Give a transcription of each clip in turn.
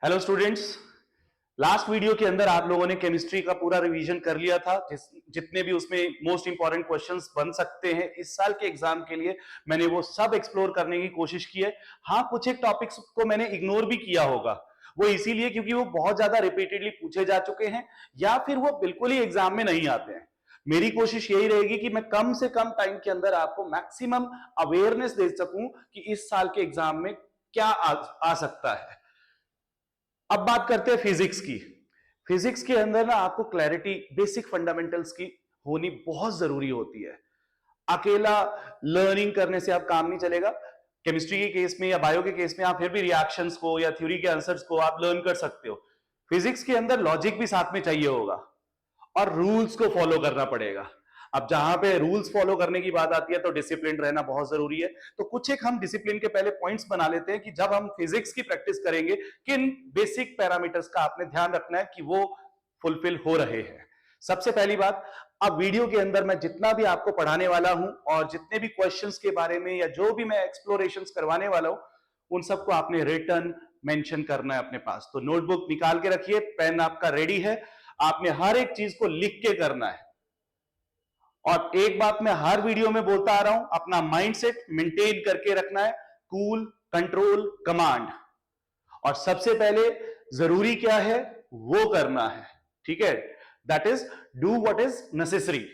Hello students, last video के अंदर आप लोगों ने केमिस्ट्री का पूरा रिवीजन कर लिया था। जितने भी उसमें मोस्ट इंपॉर्टेंट क्वेश्चंस बन सकते हैं इस साल के एग्जाम के लिए, मैंने वो सब एक्सप्लोर करने की कोशिश की है। हाँ, कुछ एक टॉपिक्स को मैंने इग्नोर भी किया होगा, वो इसीलिए क्योंकि वो बहुत ज्यादा रिपीटेडली पूछे जा चुके हैं या फिर वो बिल्कुल ही एग्जाम में नहीं आते हैं। मेरी कोशिश यही रहेगी कि मैं कम से कम टाइम के अंदर आपको मैक्सिमम अवेयरनेस दे सकूं कि इस साल के एग्जाम में क्या आ सकता है। अब बात करते हैं फिजिक्स की। फिजिक्स के अंदर ना आपको क्लैरिटी, बेसिक फंडामेंटल्स की होनी बहुत जरूरी होती है। अकेला लर्निंग करने से आप काम नहीं चलेगा। केमिस्ट्री के केस में या बायो के केस में आप फिर भी रिएक्शंस को या थ्योरी के आंसर्स को आप लर्न कर सकते हो। फिजिक्स के अंदर लॉजिक भी साथ में चाहिए होगा और रूल्स को फॉलो करना पड़ेगा। अब जहां पे रूल्स फॉलो करने की बात आती है तो डिसिप्लिन रहना बहुत जरूरी है। तो कुछ एक हम डिसिप्लिन के पहले पॉइंट्स बना लेते हैं कि जब हम फिजिक्स की प्रैक्टिस करेंगे किन बेसिक पैरामीटर्स का आपने ध्यान रखना है कि वो फुलफिल हो रहे हैं। सबसे पहली बात, अब वीडियो के अंदर मैं जितना भी आपको पढ़ाने वाला हूं और जितने भी क्वेश्चंस के बारे में या जो भी मैं एक्सप्लोरेशंस करवाने वाला हूं, उन सबको आपने रिटर्न मेंशन करना है अपने पास। तो नोटबुक निकाल के रखिए, पेन आपका रेडी है, आपने हर एक चीज को लिख के करना है। और एक बात मैं हर वीडियो में बोलता आ रहा हूं, अपना माइंडसेट मेंटेन करके रखना है, कूल, कंट्रोल, कमांड। और सबसे पहले जरूरी क्या है वो करना है, ठीक है। That is do what is necessary,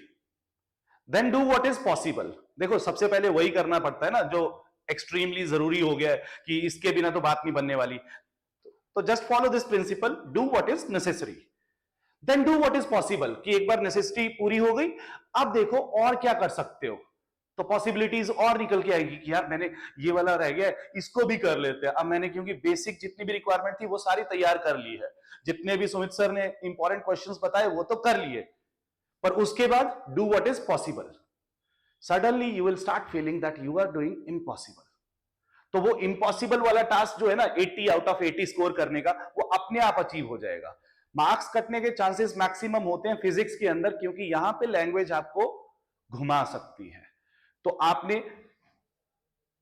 then do what is possible. देखो, सबसे पहले वही करना पड़ता है ना जो एक्सट्रीमली जरूरी हो गया है कि इसके बिना तो बात नहीं बनने वाली। तो just follow this principle, do what is necessary then do what is possible. कि एक बार नेसेसिटी पूरी हो गई, अब देखो और क्या कर सकते हो। तो पॉसिबिलिटीज और निकल के आएगी कि यार मैंने ये वाला रह गया, इसको भी कर लेते हैं। अब मैंने क्योंकि बेसिक जितनी भी रिक्वायरमेंट थी वो सारी तैयार कर ली है, जितने भी सुमित सर ने इंपॉर्टेंट क्वेश्चंस बताए वो तो कर लिए, पर उसके बाद do what is possible. Suddenly you will start feeling that you are doing impossible. तो वो इम्पॉसिबल वाला टास्क जो है ना 80 आउट ऑफ 80 स्कोर करने का, वो अपने आप अचीव हो जाएगा। मार्क्स कटने के चांसेस मैक्सिमम होते हैं फिजिक्स के अंदर, क्योंकि यहां पे लैंग्वेज आपको घुमा सकती है। तो आपने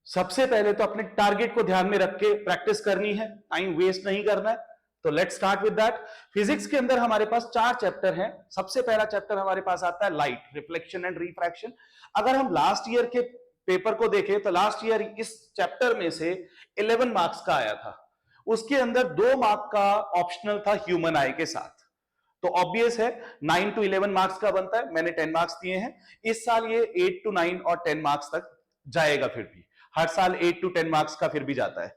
सबसे पहले तो अपने टारगेट को ध्यान में रख के प्रैक्टिस करनी है, टाइम वेस्ट नहीं करना है। तो let's start with that. Physics के अंदर हमारे पास 4 चैप्टर हैं। सबसे पहला चैप्टर हमारे पास आता है लाइट, रिफ्लेक्शन एंड रिफ्रैक्शन। अगर हम लास्ट ईयर के पेपर को देखें तो लास्ट ईयर इस चैप्टर में से 11 मार्क्स का आया था। उसके अंदर 2 मार्क का ऑप्शनल था ह्यूमन आई के साथ। तो ऑब्वियस है 9 to 11 मार्क्स का बनता है। मैंने 10 मार्क्स दिए हैं। इस साल ये 8 to 9 और 10 मार्क्स तक जाएगा। फिर भी हर साल 8 to 10 मार्क्स का फिर भी जाता है।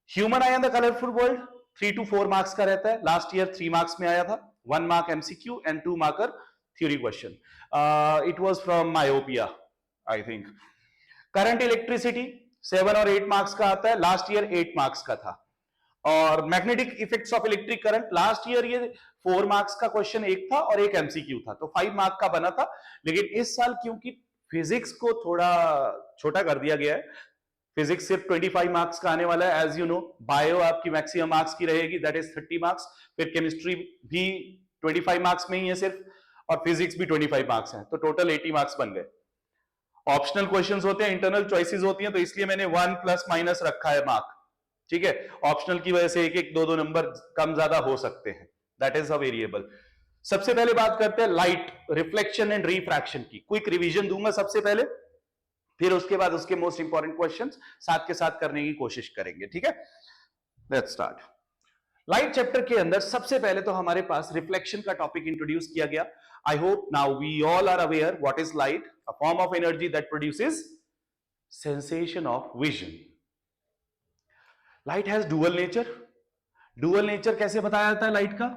Human eye and the colourful world 3 to 4 marks का रहता है। लास्ट ईयर 3 मार्क्स में आया था, 1 mark MCQ and 2 marker theory question. It was from myopia I think. Current electricity 7 और 8 मार्क्स का आता है, लास्ट ईयर 8 मार्क्स का था। और magnetic effects of electric current, last year ये 4 मार्क्स का क्वेश्चन एक था और एक एमसीक्यू था, तो 5 मार्क का बना था। लेकिन इस साल क्योंकि फिजिक्स को थोड़ा छोटा कर दिया गया है, फिजिक्स सिर्फ 25 मार्क्स का आने वाला है। एज यू नो, बायो आपकी मैक्सिमम मार्क्स की रहेगी, दैट इज 30 मार्क्स। फिर केमिस्ट्री भी 25 मार्क्स में ही है सिर्फ, और फिजिक्स भी 25 मार्क्स है, तो टोटल 80 मार्क्स बन गए। ऑप्शनल क्वेश्चंस होते हैं, इंटरनल चॉइसेस होती हैं, तो इसलिए मैंने 1 प्लस माइनस रखा है मार्क, ठीक है। ऑप्शनल की वजह से एक एक 2 नंबर कम ज्यादा हो सकते हैं, दैट इज अ वेरिएबल। सबसे पहले बात करते हैं लाइट, रिफ्लेक्शन एंड रिफ्रैक्शन की। क्विक रिवीजन दूंगा सबसे पहले, फिर उसके बाद उसके मोस्ट इंपॉर्टेंट क्वेश्चंस साथ के साथ करने की कोशिश करेंगे, ठीक है। Let's start. लाइट चैप्टर के अंदर सबसे पहले तो हमारे पास रिफ्लेक्शन का टॉपिक इंट्रोड्यूस किया गया। I hope now we all are aware what is light, a form of energy that produces sensation of vision. Light has dual nature. Dual nature कैसे बताया जाता है लाइट का?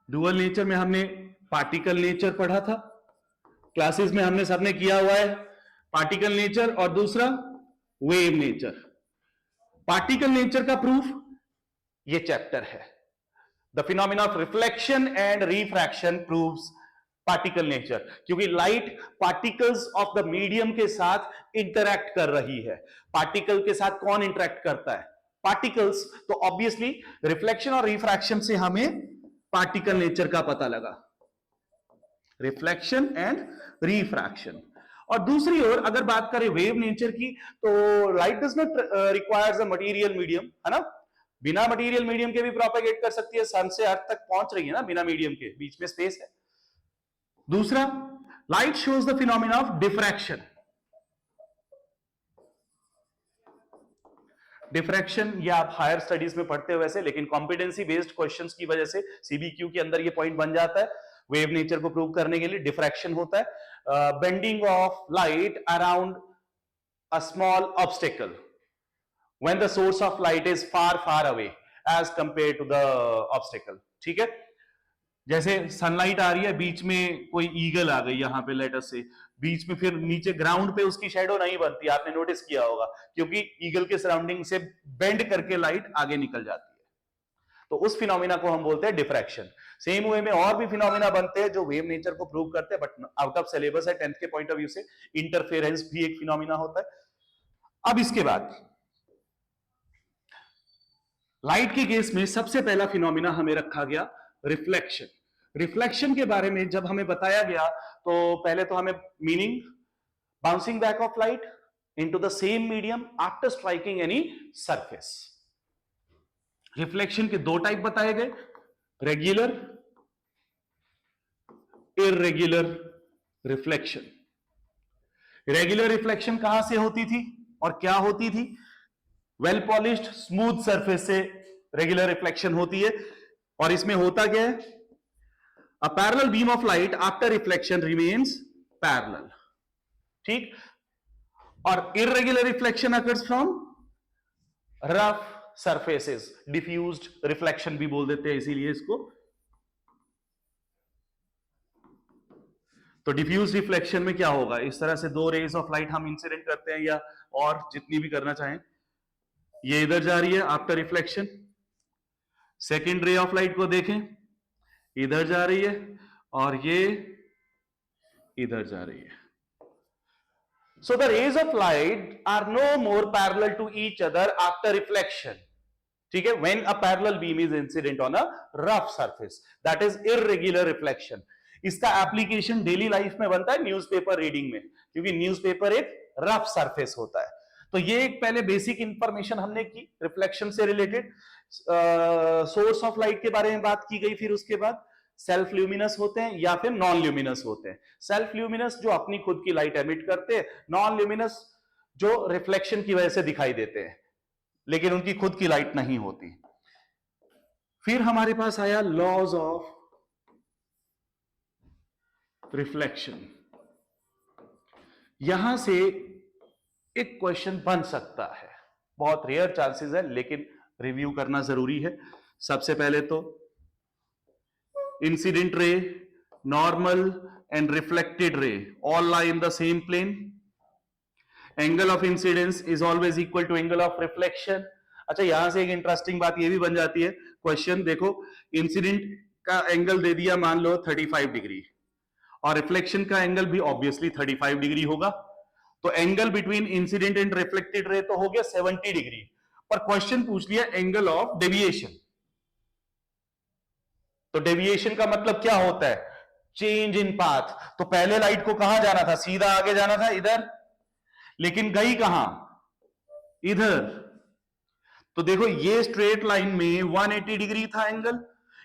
डुअल नेचर में हमने पार्टिकल नेचर पढ़ा था, क्लासेस में हमने सबने किया हुआ है। पार्टिकल नेचर और दूसरा वेव नेचर। पार्टिकल नेचर का प्रूफ ये चैप्टर है, the phenomena of reflection and refraction proves particle nature. क्योंकि light particles of the medium के साथ इंटरैक्ट कर रही है। पार्टिकल के साथ कौन इंटरैक्ट करता है? पार्टिकल्स। तो ऑब्वियसली रिफ्लेक्शन और रिफ्रैक्शन से हमें पार्टिकल नेचर का पता लगा, रिफ्लेक्शन एंड रिफ्रैक्शन। और दूसरी ओर अगर बात करें वेव नेचर की, तो light does not requires a material medium, है ना, बिना मटेरियल मीडियम के भी प्रोपेगेट कर सकती है, सन से अर्थ तक पहुंच रही है ना, बिना मीडियम के, बीच में स्पेस है। दूसरा, light shows the phenomena of diffraction. Diffraction या आप हायर स्टडीज में पढ़ते हो वैसे, लेकिन कॉम्पिटेंसी बेस्ड क्वेश्चंस की वजह से सीबीक्यू के अंदर ये पॉइंट बन जाता है। वेव नेचर को प्रूव करने के लिए डिफ्रैक्शन होता है, bending of light around a small obstacle when the source of light is far far away as compare to the obstacle. ठीक है, जैसे सनलाइट आ रही है, बीच में कोई ईगल आ गई यहां पे लेटर से, बीच में फिर नीचे ग्राउंड पे उसकी शेडो नहीं बनती, आपने नोटिस किया होगा, क्योंकि ईगल के सराउंडिंग से बेंड करके लाइट आगे निकल जाती है। तो उस फिनोमिना को हम बोलते हैं डिफ्रैक्शन। सेम वे में और भी फिनोमिना बनते हैं जो वेव नेचर को प्रूव करते हैं, बट आउट ऑफ सिलेबस है 10th के पॉइंट ऑफ व्यू से। इंटरफेरेंस भी एक फिनोमिना होता है। अब इसके बाद लाइट के केस में सबसे पहला फिनोमिना हमें रखा गया रिफ्लेक्शन। रिफ्लेक्शन के बारे में जब हमें बताया गया, तो पहले तो हमें meaning, bouncing back of light into the same medium after striking any surface. Reflection के दो टाइप बताए गए, regular, irregular reflection. Regular reflection कहां से होती थी और क्या होती थी? वेल पॉलिश्ड स्मूथ सरफेस से रेगुलर रिफ्लेक्शन होती है। और इसमें होता क्या है? A parallel beam of light after reflection remains parallel. ठीक। और irregular reflection occurs from rough surfaces, diffused reflection भी बोल देते हैं इसीलिए इसको। तो डिफ्यूज रिफ्लेक्शन में क्या होगा? इस तरह से दो रेज ऑफ लाइट हम इंसिडेंट करते हैं, या और जितनी भी करना चाहें, ये इधर जा रही है आफ्टर रिफ्लेक्शन, सेकेंड रे ऑफ लाइट को देखें, इधर जा रही है, और ये इधर जा रही है। So the rays of light are no more parallel to each other after reflection. ठीक है, when a parallel beam is incident on a rough surface, that is irregular reflection. इसका एप्लीकेशन डेली लाइफ में बनता है newspaper reading में, क्योंकि newspaper एक rough surface होता है। तो ये एक पहले बेसिक इंफॉर्मेशन हमने की रिफ्लेक्शन से रिलेटेड। सोर्स ऑफ लाइट के बारे में बात की गई, फिर उसके बाद सेल्फ ल्यूमिनस होते हैं या फिर नॉन ल्यूमिनस होते हैं। सेल्फ ल्यूमिनस जो अपनी खुद की लाइट एमिट करते हैं, नॉन ल्यूमिनस जो रिफ्लेक्शन की वजह से दिखाई देते हैं लेकिन उनकी खुद की लाइट नहीं होती। फिर हमारे पास आया लॉज ऑफ रिफ्लेक्शन। यहां से एक क्वेश्चन बन सकता है, बहुत रेयर चांसेस है लेकिन रिव्यू करना जरूरी है। सबसे पहले तो incident ray, normal and reflected ray all lie in the same plane. Angle of incidence is always equal to angle of reflection. अच्छा, यहां से एक इंटरेस्टिंग बात ये भी बन जाती है। क्वेश्चन देखो, इंसिडेंट का एंगल दे दिया मान लो 35 डिग्री, और रिफ्लेक्शन का एंगल भी ऑब्वियसली 35 डिग्री होगा। तो angle between incident and reflected ray तो हो गया 70 डिग्री, पर क्वेश्चन पूछ लिया एंगल ऑफ डेविएशन। तो डेविएशन का मतलब क्या होता है? Change in path. तो पहले लाइट को कहां जाना था? सीधा आगे जाना था इधर, लेकिन गई कहां? इधर। तो देखो, ये स्ट्रेट लाइन में 180 डिग्री था एंगल,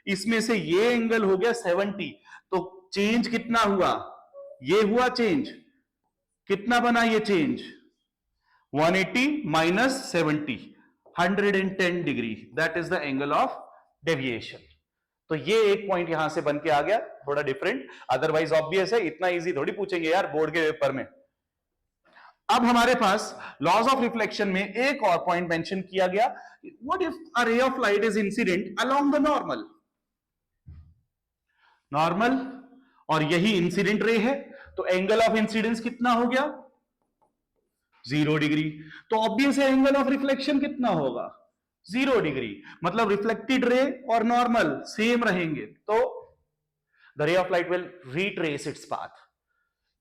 इसमें से ये एंगल हो गया 70। तो चेंज कितना हुआ? ये हुआ चेंज, कितना बना ये change? 180 minus 70, 110 degree, that is the angle of deviation. तो ये एक पॉइंट यहां से बन के आ गया, थोड़ा डिफरेंट, अदरवाइज ऑब्वियस है, इतना इजी थोड़ी पूछेंगे यार बोर्ड के पेपर में। अब हमारे पास लॉज ऑफ रिफ्लेक्शन में एक और पॉइंट मेंशन किया गया, what if a ray of light is incident along the normal. Normal और यही इंसिडेंट रे है, तो एंगल ऑफ इंसिडेंस कितना हो गया? 0 डिग्री। तो ऑब्वियस है एंगल ऑफ रिफ्लेक्शन कितना होगा? 0 डिग्री। मतलब रिफ्लेक्टेड रे और नॉर्मल सेम रहेंगे, तो द रे of light will retrace its path.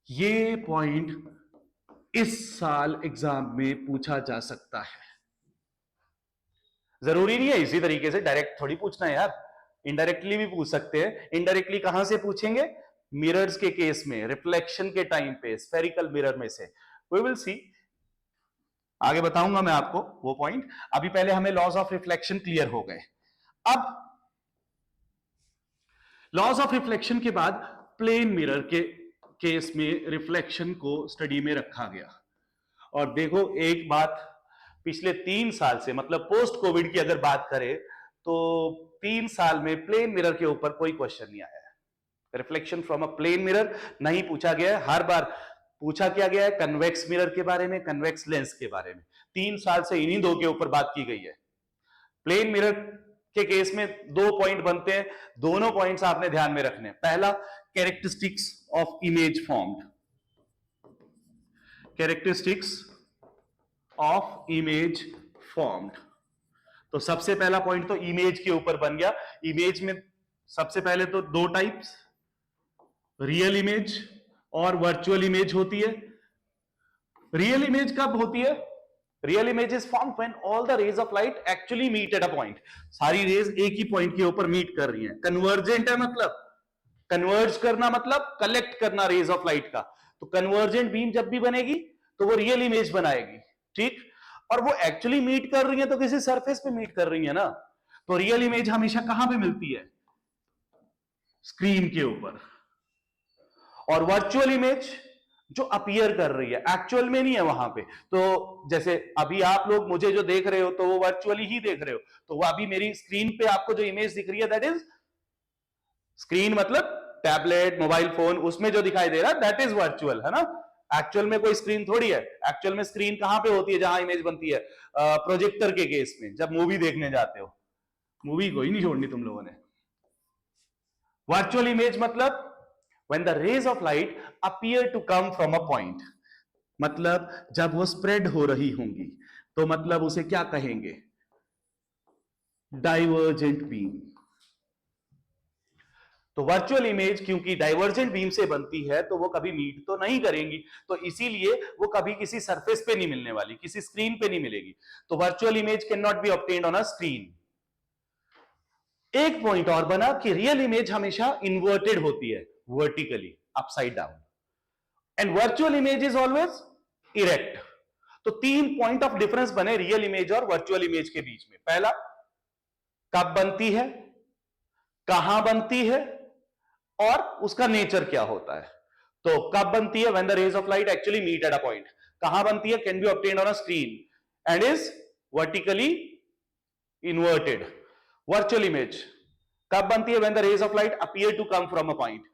ये पॉइंट इस साल एग्जाम में पूछा जा सकता है। जरूरी नहीं है इसी तरीके से डायरेक्ट थोड़ी पूछना है यार, इनडायरेक्टली भी पूछ सकते हैं। इनडायरेक्टली कहां से पूछेंगे? मिरर्स के केस में रिफ्लेक्शन के टाइम पे स्फेरिकल मिरर में से, वी विल सी, आगे बताऊंगा मैं आपको वो पॉइंट। अभी पहले हमें लॉज ऑफ रिफ्लेक्शन क्लियर हो गए। अब लॉज ऑफ रिफ्लेक्शन के बाद प्लेन मिरर के केस में रिफ्लेक्शन को स्टडी में रखा गया। और देखो एक बात, पिछले 3 साल से, मतलब पोस्ट कोविड की अगर बात करें तो 3 साल में प्लेन मिरर के ऊपर कोई क्वेश्चन नहीं आया है। Reflection from a plane mirror नहीं पूछा गया है। हर बार पूछा क्या गया है कन्वेक्स मिरर के बारे में, कन्वेक्स लेंस के बारे में। 3 साल से इन्हीं दो के ऊपर बात की गई है। प्लेन मिरर के केस में 2 पॉइंट बनते हैं, दोनों पॉइंट्स आपने ध्यान में रखने हैं। पहला, characteristics of image formed, characteristics of image formed. तो सबसे पहला पॉइंट तो इमेज के ऊपर बन गया। इमेज में सबसे पहले तो 2 टाइप्स, रियल इमेज और वर्चुअल इमेज होती है। रियल इमेज कब होती है? Real image is formed when all the rays of light actually meet at a point. सारी रेज एक ही पॉइंट के ऊपर मीट कर रही हैं। कन्वर्जेंट है मतलब, कन्वर्ज करना मतलब कलेक्ट करना रेज ऑफ लाइट का। तो कन्वर्जेंट बीम जब भी बनेगी तो वो रियल इमेज बनाएगी, ठीक। और वो एक्चुअली मीट कर रही है तो किसी सरफेस पे मीट कर रही है ना। तो रियल इमेज हमेशा कहां पे मिलती है? स्क्रीन के ऊपर। और वर्चुअल इमेज जो अपीयर कर रही है, एक्चुअल में नहीं है वहां पे। तो जैसे अभी आप लोग मुझे जो देख रहे हो तो वो वर्चुअली ही देख रहे हो। तो वो अभी मेरी स्क्रीन पे आपको जो इमेज दिख रही है दैट इज स्क्रीन, मतलब टैबलेट, मोबाइल फोन, उसमें जो दिखाई दे रहा है दैट इज वर्चुअल, है ना। एक्चुअल में कोई स्क्रीन थोड़ी है। एक्चुअल में स्क्रीन कहां पे होती है? जहां इमेज बनती है, प्रोजेक्टर के केस में, जब मूवी देखने जाते हो। मूवी कोई नहीं छोड़नी तुम लोगों ने। वर्चुअल इमेज मतलब when the rays of light appear to come from a point, मतलब जब वो स्प्रेड हो रही होंगी, तो मतलब उसे क्या कहेंगे? Divergent beam. तो वर्चुअल इमेज क्योंकि डाइवर्जेंट बीम से बनती है तो वो कभी मीट तो नहीं करेंगी, तो इसीलिए वो कभी किसी सरफेस पे नहीं मिलने वाली, किसी स्क्रीन पे नहीं मिलेगी। तो virtual image can not be obtained on a screen. एक पॉइंट और बना कि रियल इमेज हमेशा इन्वर्टेड होती है, vertically, upside down, and virtual image is always erect. तो 3 पॉइंट ऑफ डिफरेंस बने रियल इमेज और वर्चुअल इमेज के बीच में। पहला, कब बनती है, कहां बनती है, और उसका नेचर क्या होता है। तो कब बनती है? When the rays of light actually meet at a point. कहां बनती है? Can be obtained on a screen and is vertically inverted. Virtual image कब बनती है? When the rays of light appear to come from a point.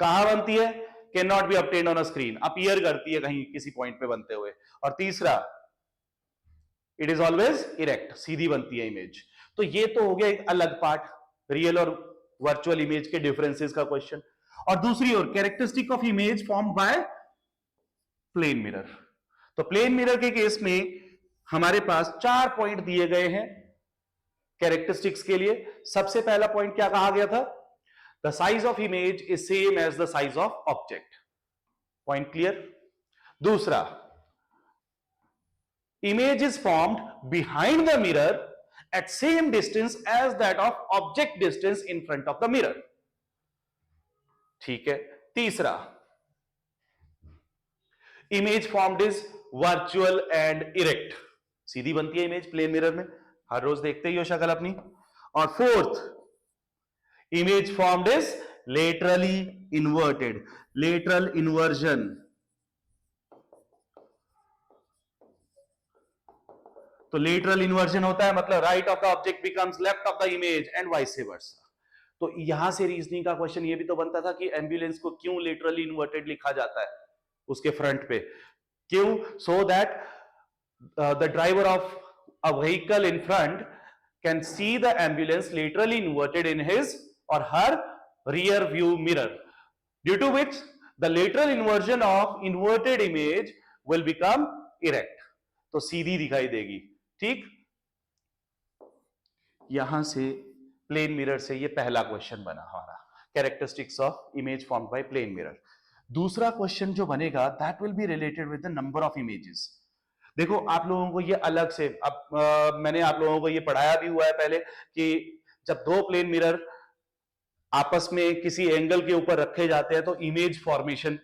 कहां बनती है? Can not be obtained on a screen, appear करती है कहीं किसी पॉइंट पे बनते हुए। और तीसरा, इट इज ऑलवेज इरेक्ट, सीधी बनती है इमेज। तो ये तो हो गया एक अलग पार्ट, रियल और वर्चुअल इमेज के डिफरेंसेस का क्वेश्चन। और दूसरी ओर, characteristic of image formed by plane mirror. तो प्लेन मिरर के केस में हमारे पास 4 पॉइंट दिए गए हैं कैरेक्टरिस्टिक्स के लिए। सबसे पहला पॉइंट क्या कहा गया था? The size of image is same as the size of object. Point clear? दूसरा, image is formed behind the mirror at same distance as that of object distance in front of the mirror. ठीक है। तीसरा, image formed is virtual and erect. सीधी बनती है image plane mirror में, हर रोज देखते ही हो शक्ल अपनी। और fourth, image formed is laterally inverted, lateral inversion। तो lateral inversion होता है मतलब right of the object becomes left of the image and vice versa। तो यहां से रीजनिंग का क्वेश्चन ये भी तो बनता था कि एम्बुलेंस को क्यों लेटरली इन्वर्टेड लिखा जाता है उसके फ्रंट पे, क्यों? So that the driver of a vehicle in front can see the ambulance laterally inverted in his or her rear view mirror, due to which the lateral inversion of inverted image will become erect। तो सीधी दिखाई देगी, ठीक। यहां से plane mirror से ये पहला question बना हमारा, characteristics of image formed by plane mirror. दूसरा क्वेश्चन जो बनेगा that will be related with the number of images. देखो आप लोगों को ये अलग से, अब मैंने आप लोगों को ये पढ़ाया भी हुआ है पहले कि जब 2 प्लेन मिरर आपस में किसी एंगल के ऊपर रखे जाते हैं तो इमेज फॉर्मेशन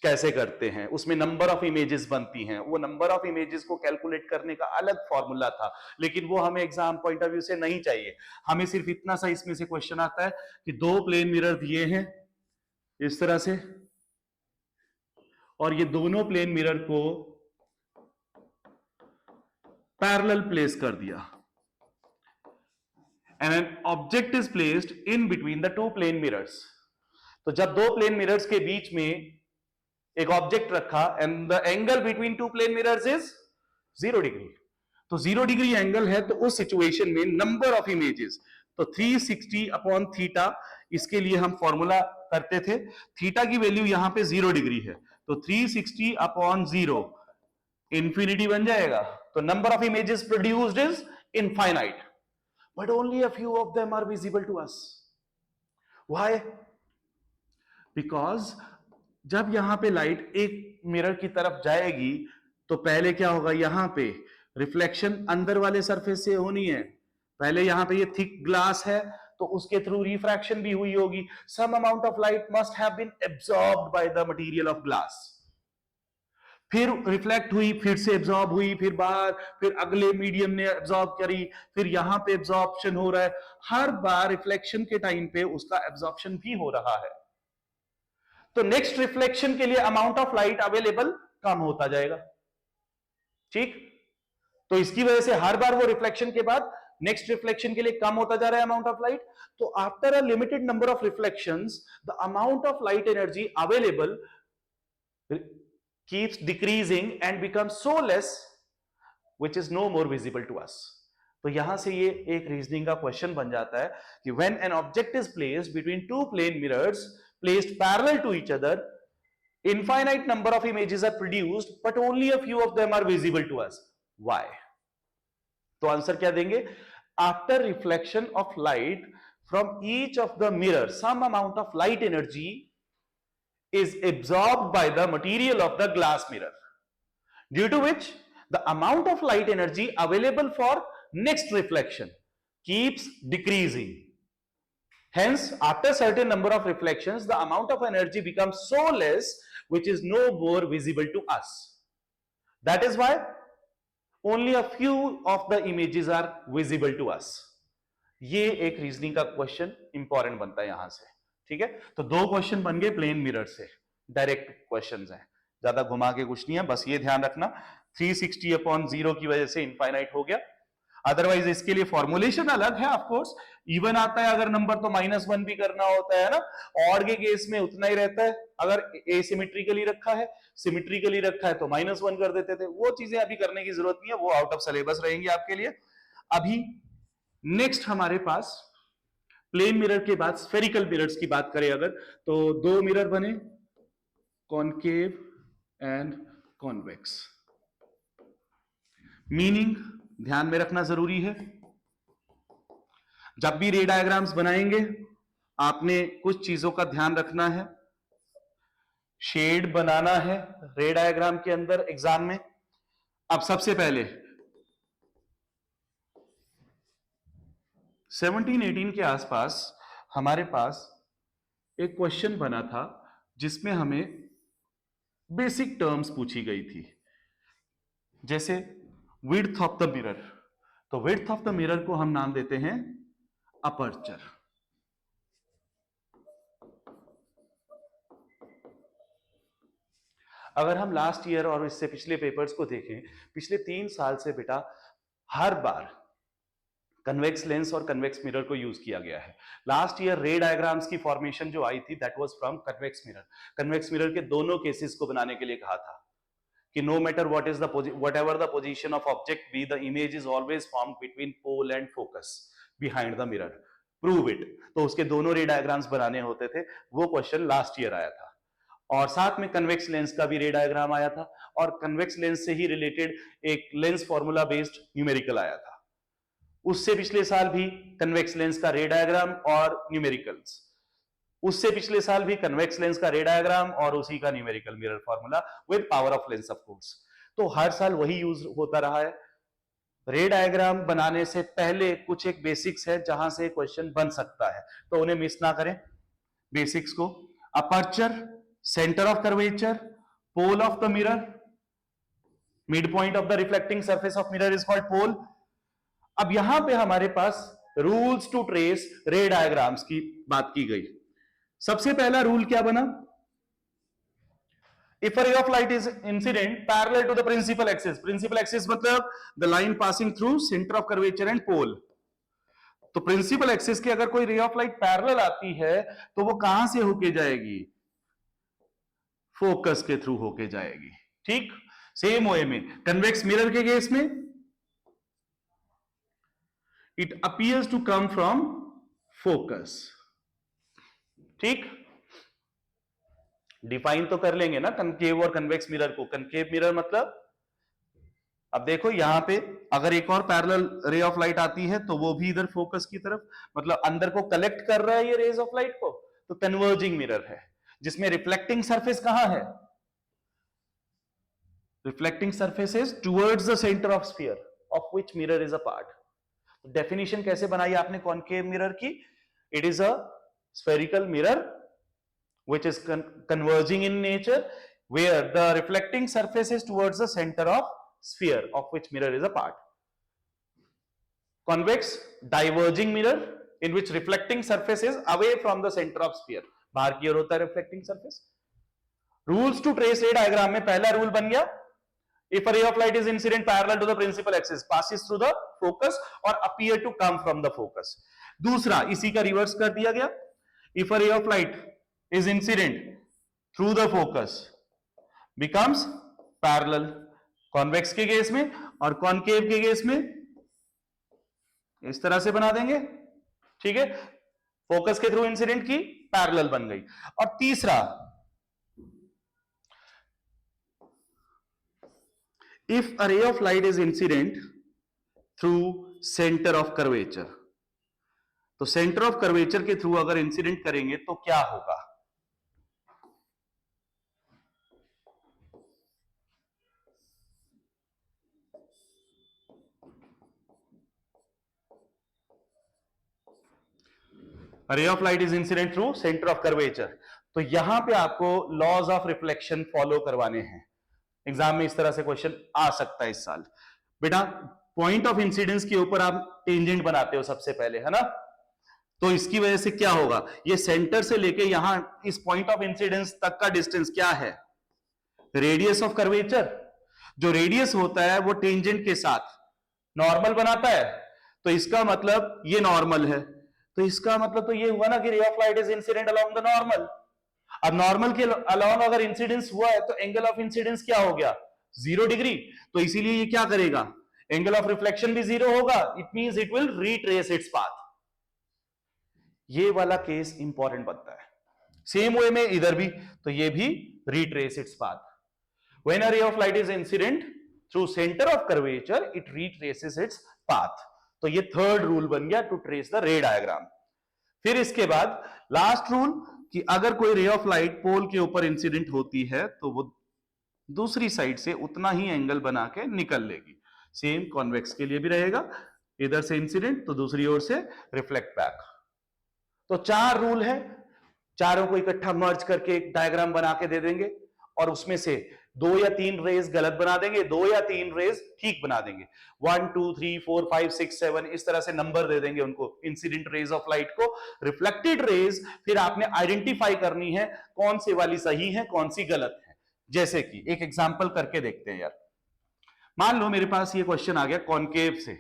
कैसे करते हैं, उसमें नंबर ऑफ इमेजेस बनती हैं, वो नंबर ऑफ इमेजेस को कैलकुलेट करने का अलग फॉर्मूला था, लेकिन वो हमें एग्जाम पॉइंट ऑफ व्यू से नहीं चाहिए। हमें सिर्फ इतना सा इसमें से क्वेश्चन आता है कि दो प्लेन मिरर दिए हैं इस तरह से, और ये दोनों प्लेन मिरर को पैरेलल प्लेस कर दिया, and an object is placed in between the two plane mirrors. तो जब दो प्लेन मिरर्स के बीच में एक ऑब्जेक्ट रखा and the angle between two plane mirrors is 0 degree, तो 0 डिग्री एंगल है, तो उस सिचुएशन में नंबर ऑफ इमेजेस, तो 360 अपॉन थीटा, इसके लिए हम फॉर्मूला करते थे, थीटा की वैल्यू यहां पे 0 डिग्री है, तो 360 अपॉन 0 इंफिनिटी बन जाएगा। तो number of images produced is infinite, but only a few of them are visible to us. Why? Because जब यहां पे लाइट एक मिरर की तरफ जाएगी तो पहले क्या होगा, यहां पे रिफ्लेक्शन अंदर वाले सरफेस से होनी है, पहले यहां पे ये थिक ग्लास है तो उसके थ्रू रिफ्रैक्शन भी हुई होगी, some amount of light must have been absorbed by the material of glass, फिर रिफ्लेक्ट हुई, फिर से एब्सॉर्ब हुई, फिर बाहर, फिर अगले मीडियम ने एब्सॉर्ब करी, फिर यहां पे एब्सॉर्प्शन हो रहा है, हर बार रिफ्लेक्शन के टाइम पे उसका एब्सॉर्प्शन भी हो रहा है, तो नेक्स्ट रिफ्लेक्शन के लिए अमाउंट ऑफ लाइट अवेलेबल कम होता जाएगा, ठीक। तो इसकी वजह से हर बार वो रिफ्लेक्शन के बाद नेक्स्ट रिफ्लेक्शन के लिए कम होता जा रहा है अमाउंट ऑफ लाइट। तो after a limited number of reflections the amount of light energy available keeps decreasing and becomes so less which is no more visible to us। तो यहां से ये एक रीजनिंग का क्वेश्चन बन जाता है कि when an object is placed between two plane mirrors placed parallel to each other, infinite number of images are produced but only a few of them are visible to us। Why? तो answer क्या देंगे, after reflection of light from each of the mirror some amount of light energy is absorbed by the material of the glass mirror, due to which the amount of light energy available for next reflection keeps decreasing। Hence, after certain number of reflections, the amount of energy becomes so less, which is no more visible to us। That is why only a few of the images are visible to us। ये एक reasoning का question important बनता है यहां से, ठीक है। तो दो क्वेश्चन बन गए प्लेन मिरर से, डायरेक्ट क्वेश्चंस हैं, ज्यादा घुमा के कुछ नहीं है, बस ये ध्यान रखना 360 अपॉन 0 की वजह से इनफाइनाइट हो गया। अदरवाइज इसके लिए फॉर्मुलेशन अलग है, ऑफ कोर्स इवन आता है अगर नंबर तो -1 भी करना होता है ना, ऑड के केस में उतना ही रहता है, अगर एसिमेट्रिकली रखा है, सिमेट्रिकली रखा है तो -1 कर देते थे, वो चीजें अभी करने की जरूरत नहीं है, वो आउट ऑफ सिलेबस रहेंगी आपके लिए। अभी नेक्स्ट हमारे पास प्लेन मिरर के बाद स्फेरिकल मिरर्स की बात करें अगर, तो दो मिरर बने, कॉनकेव एंड कॉन्वेक्स। मीनिंग ध्यान में रखना जरूरी है, जब भी रे डायग्राम्स बनाएंगे आपने कुछ चीजों का ध्यान रखना है, शेड बनाना है रे डायग्राम के अंदर एग्जाम में। अब सबसे पहले 17-18 के आसपास हमारे पास एक क्वेश्चन बना था जिसमें हमें बेसिक टर्म्स पूछी गई थी, जैसे विड्थ ऑफ द मिरर, तो विड्थ ऑफ द मिरर को हम नाम देते हैं अपर्चर। अगर हम लास्ट ईयर और इससे पिछले पेपर्स को देखें, पिछले 3 साल से बेटा हर बार कन्वेक्स लेंस और कन्वेक्स मिरर को यूज किया गया है। लास्ट ईयर रे डायग्राम्स की फॉर्मेशन जो आई थी that was from convex mirror. Convex mirror के दोनों केसेस को बनाने के लिए कहा था कि no matter what is the whatever the position of object be, the image is always formed between pole and focus behind the mirror, prove it. तो उसके दोनों रे डायग्राम्स बनाने होते थे, वो क्वेश्चन लास्ट ईयर आया था। और साथ में कन्वेक्स लेंस का भी रे डायग्राम आया था, और कन्वेक्स लेंस से ही रिलेटेड एक लेंस फॉर्मूला बेस्ड न्यूमेरिकल आया था। उससे पिछले साल भी कन्वेक्स लेंस का रे डायग्राम और न्यूमेरिकल्स, उससे पिछले साल भी कन्वेक्स लेंस का रे डायग्राम और उसी का numerical mirror formula with power of lens of course. तो हर साल वही यूज होता रहा है। रे डायग्राम बनाने से पहले कुछ एक बेसिक्स है जहां से क्वेश्चन बन सकता है, तो उन्हें मिस ना करें बेसिक्स को। Aperture, centre of curvature, pole of the mirror, mid point of the reflecting surface of mirror is called pole. अब यहां पे हमारे पास rules to trace ray diagrams की बात की गई। सबसे पहला रूल क्या बना? If a ray of light is incident parallel to the principal axis मतलब the line passing through center of curvature and pole। तो प्रिंसिपल एक्सिस की अगर कोई रे ऑफ लाइट पैरेलल आती है तो वो कहां से होके जाएगी? फोकस के थ्रू होके जाएगी। ठीक, सेम वे में कन्वेक्स मिरर के केस में it appears to come from focus. ठीक, डिफाइन तो कर लेंगे ना कनकेव और कन्वेक्स मिरर को। कनकेव मिरर मतलब, अब देखो यहां पे अगर एक और पैरेलल रे ऑफ लाइट आती है तो वो भी इधर फोकस की तरफ, मतलब अंदर को कलेक्ट कर रहा है ये रेज ऑफ लाइट को, तो कन्वर्जिंग मिरर है। जिसमें रिफ्लेक्टिंग सरफेस कहां है? Reflecting surface is towards the centre of sphere of which mirror is a part. Definition कैसे बनाई आपने कॉनकेव मिरर की? It is a spherical mirror which is converging in nature, where the reflecting surface is towards the center of sphere of which mirror is a part. Convex, diverging mirror in which reflecting surface is away from the center of sphere, बाहर की ओर होता है reflecting surface। rules to trace ray diagram में पहला rule बन गया, if a ray of light is incident parallel to the principal axis passes through the focus or appear to come from the focus। दूसरा इसी का reverse कर दिया गया, if a ray of light is incident through the focus becomes parallel, convex के case में, और concave के केस में इस तरह से बना देंगे। ठीक है, फोकस के थ्रू इंसिडेंट की, पैरेलल बन गई। और तीसरा, if a ray of light is incident through center of curvature, तो सेंटर ऑफ कर्वेचर के थ्रू अगर इंसिडेंट करेंगे तो क्या होगा? रे of light is incident through centre of curvature, तो यहां पे आपको लॉज ऑफ रिफ्लेक्शन फॉलो करवाने हैं। एग्जाम में इस तरह से क्वेश्चन आ सकता है इस साल। बेटा पॉइंट ऑफ इंसिडेंस के ऊपर आप टेंजेंट बनाते हो सबसे पहले, है ना? तो इसकी वजह से क्या होगा, ये सेंटर से लेके यहां इस पॉइंट ऑफ इंसिडेंस तक का डिस्टेंस क्या है? Radius of curvature. जो रेडियस होता है वो टेंजेंट के साथ नॉर्मल बनाता है, तो इसका मतलब ये नॉर्मल है, तो इसका मतलब तो ये हुआ ना कि रे of light is incident along the normal. अब नॉर्मल के अलोंग अगर इंसिडेंस हुआ है तो एंगल ऑफ इंसिडेंस क्या हो गया? 0 डिग्री। तो इसीलिए ये क्या करेगा? एंगल ऑफ रिफ्लेक्शन भी 0 होगा, it means it will retrace its path. ये वाला केस इंपॉर्टेंट बनता है। सेम वे में इधर भी, तो ये भी retrace its path. When a ray of light is incident through centre of curvature it retraces its path. तो ये थर्ड रूल बन गया to trace the ray diagram. फिर इसके बाद लास्ट रूल कि अगर कोई रे ऑफ लाइट पोल के ऊपर इंसिडेंट होती है तो वो दूसरी साइड से उतना ही एंगल बना के निकल लेगी। सेम कॉन्वेक्स के लिए भी रहेगा, इधर से इंसिडेंट तो दूसरी ओर से रिफ्लेक्ट बैक। तो 4 रूल है, चारों को इकट्ठा मर्ज करके एक डायग्राम बना के दे देंगे, और उसमें से 2 या 3 रेज गलत बना देंगे, 2 या 3 रेज ठीक बना देंगे। 1 2 3 4 5 6 7 इस तरह से नंबर दे देंगे उनको, इंसिडेंट रेज ऑफ लाइट को, रिफ्लेक्टेड रेज। फिर आपने आइडेंटिफाई करनी है कौन सी वाली सही है कौन सी गलत है। जैसे कि एक एग्जांपल करके देखते हैं यार। मान लो मेरे पास ये क्वेश्चन आ गया कॉनकेव से,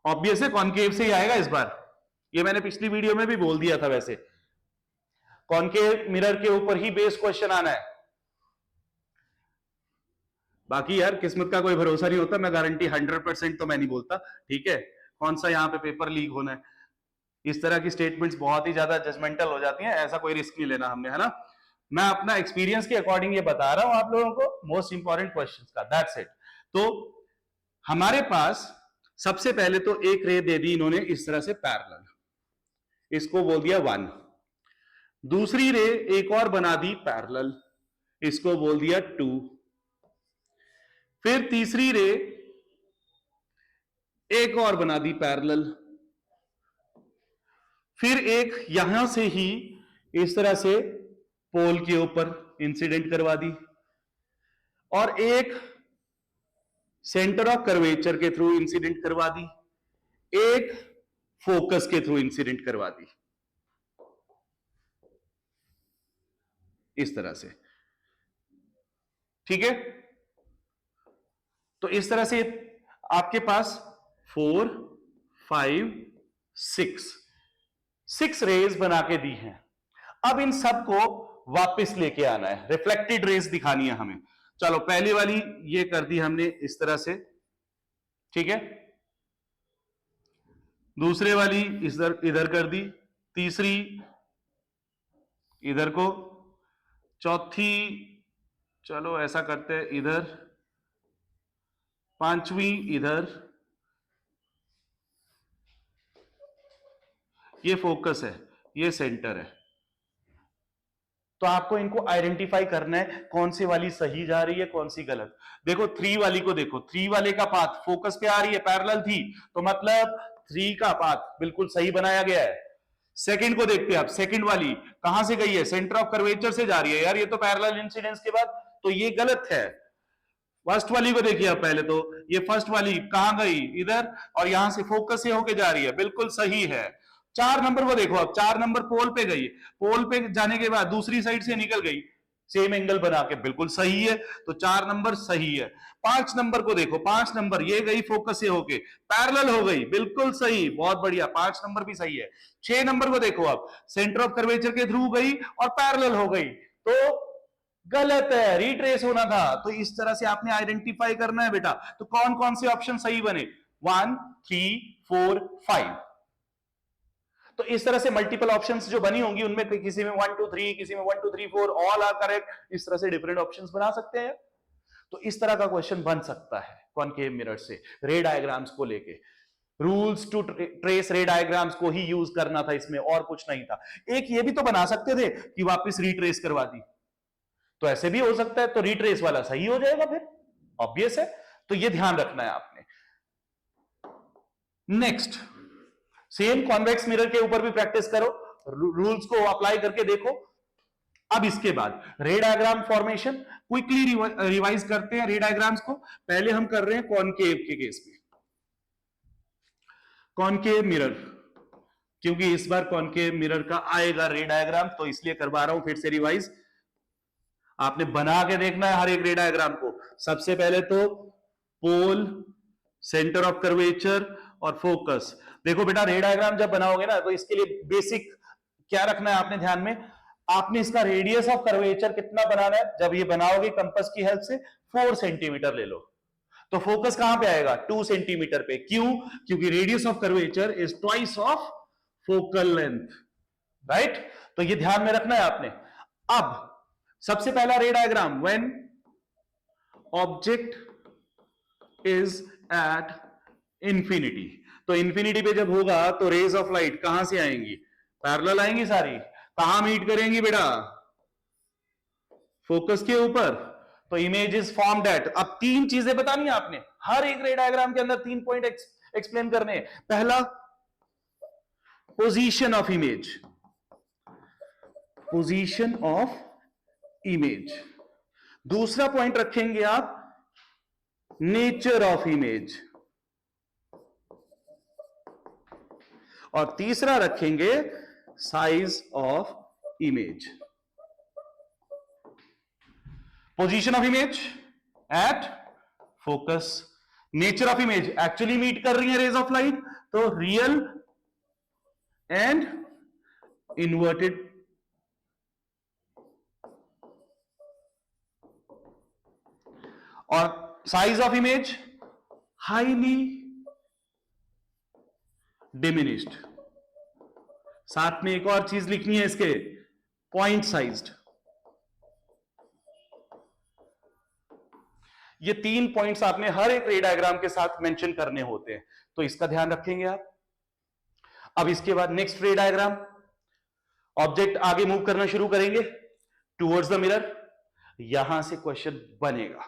ऑब्वियस है कॉनकेव से ही आएगा इस बार, ये मैंने पिछली वीडियो में भी बोल दिया था। वैसे कॉनकेव मिरर के ऊपर ही बेस क्वेश्चन आना है, बाकी यार किस्मत का कोई भरोसा नहीं होता। मैं गारंटी 100% तो मैं नहीं बोलता, ठीक है? कौन सा यहाँ पे पेपर लीक होना है, इस तरह की स्टेटमेंट्स बहुत ही ज्यादा जजमेंटल हो जाती हैं, ऐसा कोई रिस्क नहीं लेना हमने, है ना? मैं अपना एक्सपीरियंस के अकॉर्डिंग ये बता रहा हूं आप लोगों को मोस्ट इंपॉर्टेंट क्वेश्चंस का, दैट्स इट। तो हमारे पास सबसे पहले तो एक रे दे दी इन्होंने इस तरह से पैरेलल, इसको बोल दिया 1। दूसरी रे एक और बना दी पैरेलल, इसको बोल दिया 2। फिर तीसरी रे एक और बना दी पैरेलल, फिर एक यहां से ही इस तरह से पोल के ऊपर इंसिडेंट करवा दी, और एक सेंटर ऑफ कर्वेचर के थ्रू इंसिडेंट करवा दी, एक फोकस के थ्रू इंसिडेंट करवा दी, इस तरह से। ठीक है, तो इस तरह से आपके पास 4, 5, 6 रेज बना के दी हैं। अब इन सबको वापस लेके आना है, रिफ्लेक्टेड रेज दिखानी है हमें। चलो पहली वाली ये कर दी हमने इस तरह से, ठीक है, दूसरे वाली इधर इधर कर दी, तीसरी इधर को, चौथी चलो ऐसा करते हैं इधर, पांचवी इधर, ये फोकस है, ये सेंटर है। तो आपको इनको आइडेंटिफाई करना है कौन सी वाली सही जा रही है, कौन सी गलत। देखो 3 वाली को देखो, 3 वाले का पाथ फोकस पे आ रही है, पैरेलल थी, तो मतलब 3 का पाथ बिल्कुल सही बनाया गया है। सेकंड को देखते हैं आप, सेकंड वाली कहां से गई है, सेंटर ऑफ कर्वेचर से जा रही है, यार ये तो पैरेलल इंसिडेंस के बाद, तो ये गलत है। फर्स्ट वाली को देखिए आप पहले, तो ये फर्स्ट वाली कहां गई, इधर, और यहां से फोकस से होके जा रही है, बिल्कुल सही है। 4 नंबर को देखो आप, 4 नंबर पोल पे गई, पोल पे जाने के बाद दूसरी साइड से निकल गई, सेम एंगल बना के, बिल्कुल सही है, तो 4 नंबर सही है। 5 नंबर को देखो, 5 नंबर ये गई फोकस से होके, पैरेलल हो गई, बिल्कुल सही, बहुत बढ़िया, 5 नंबर भी सही है। 6 नंबर को देखो आप, सेंटर ऑफ कर्वेचर के थ्रू गई और पैरेलल हो गई, तो गलत है, रिट्रेस होना था। तो इस तरह से आपने आइडेंटिफाई करना है बेटा। तो कौन कौन से ऑप्शन सही बने, 1, 3, 4, 5। तो इस तरह से मल्टीपल ऑप्शंस जो बनी होंगी उनमें किसी में 1, 2, 3, किसी में 1, 2, 3, 4 ऑल आर करेक्ट, इस तरह से डिफरेंट ऑप्शंस बना सकते हैं। तो इस तरह का क्वेश्चन बन सकता है कॉनकेव मिरर से, रे डायग्राम्स को लेके। Rules to trace ray diagrams को ही यूज करना था इसमें, और कुछ नहीं था। एक ये भी तो बना सकते थे कि वापस रिट्रेस करवा दी, तो ऐसे भी हो सकता है, तो रिट्रेस वाला सही हो जाएगा फिर, ऑब्वियस है। तो ये ध्यान रखना है आपने। नेक्स्ट, सेम कॉन्वेक्स मिरर के ऊपर भी प्रैक्टिस करो, रूल्स को अप्लाई करके देखो। अब इसके बाद रे डायग्राम फॉर्मेशन क्विकली रिवाइज करते हैं रे डायग्राम्स को। पहले हम कर रहे हैं कॉनकेव के केस में, कॉनकेव मिरर, क्योंकि इस बार कॉनकेव मिरर का आएगा रे डायग्राम, तो इसलिए करवा रहा हूं फिर से रिवाइज। आपने बना के देखना है हर एक रे डायग्राम को। सबसे पहले तो पोल, सेंटर ऑफ कर्वेचर और फोकस। देखो बेटा, रे डायग्राम जब बनाओगे ना, तो इसके लिए बेसिक क्या रखना है आपने ध्यान में, आपने इसका रेडियस ऑफ कर्वेचर कितना बनाना है। जब ये बनाओगे कंपास की हेल्प से 4 सेंटीमीटर ले लो, तो फोकस कहां पे आएगा, 2 सेंटीमीटर पे। क्यों, क्योंकि radius of curvature is twice of focal length, right. तो ये ध्यान में रखना है आपने। अब सबसे पहला रे diagram, when object is at infinity, तो इंफिनिटी पे जब होगा तो रेज ऑफ लाइट कहां से आएंगी, पैरेलल आएंगी सारी, कहां मीट करेंगी बेटा, फोकस के ऊपर, तो इमेज इज फॉर्म्ड एट। अब 3 चीजें बतानी है आपने, हर एक रे डायग्राम के अंदर 3 पॉइंट एक्सप्लेन करने हैं। पहला, position of image, position of image. दूसरा पॉइंट रखेंगे आप, नेचर ऑफ इमेज, और तीसरा रखेंगे size of image. Position of image at focus, nature of image actually meet कर रही है रेज ऑफ लाइट, तो रियल एंड इन्वर्टेड, और size of image highly diminished. साथ में एक और चीज लिखनी है इसके, पॉइंट साइज्ड। ये 3 पॉइंट्स आपने हर एक रे डायग्राम के साथ मेंशन करने होते हैं, तो इसका ध्यान रखेंगे आप। अब इसके बाद नेक्स्ट रे डायग्राम, ऑब्जेक्ट आगे मूव करना शुरू करेंगे टुवर्ड्स द मिरर, यहां से क्वेश्चन बनेगा।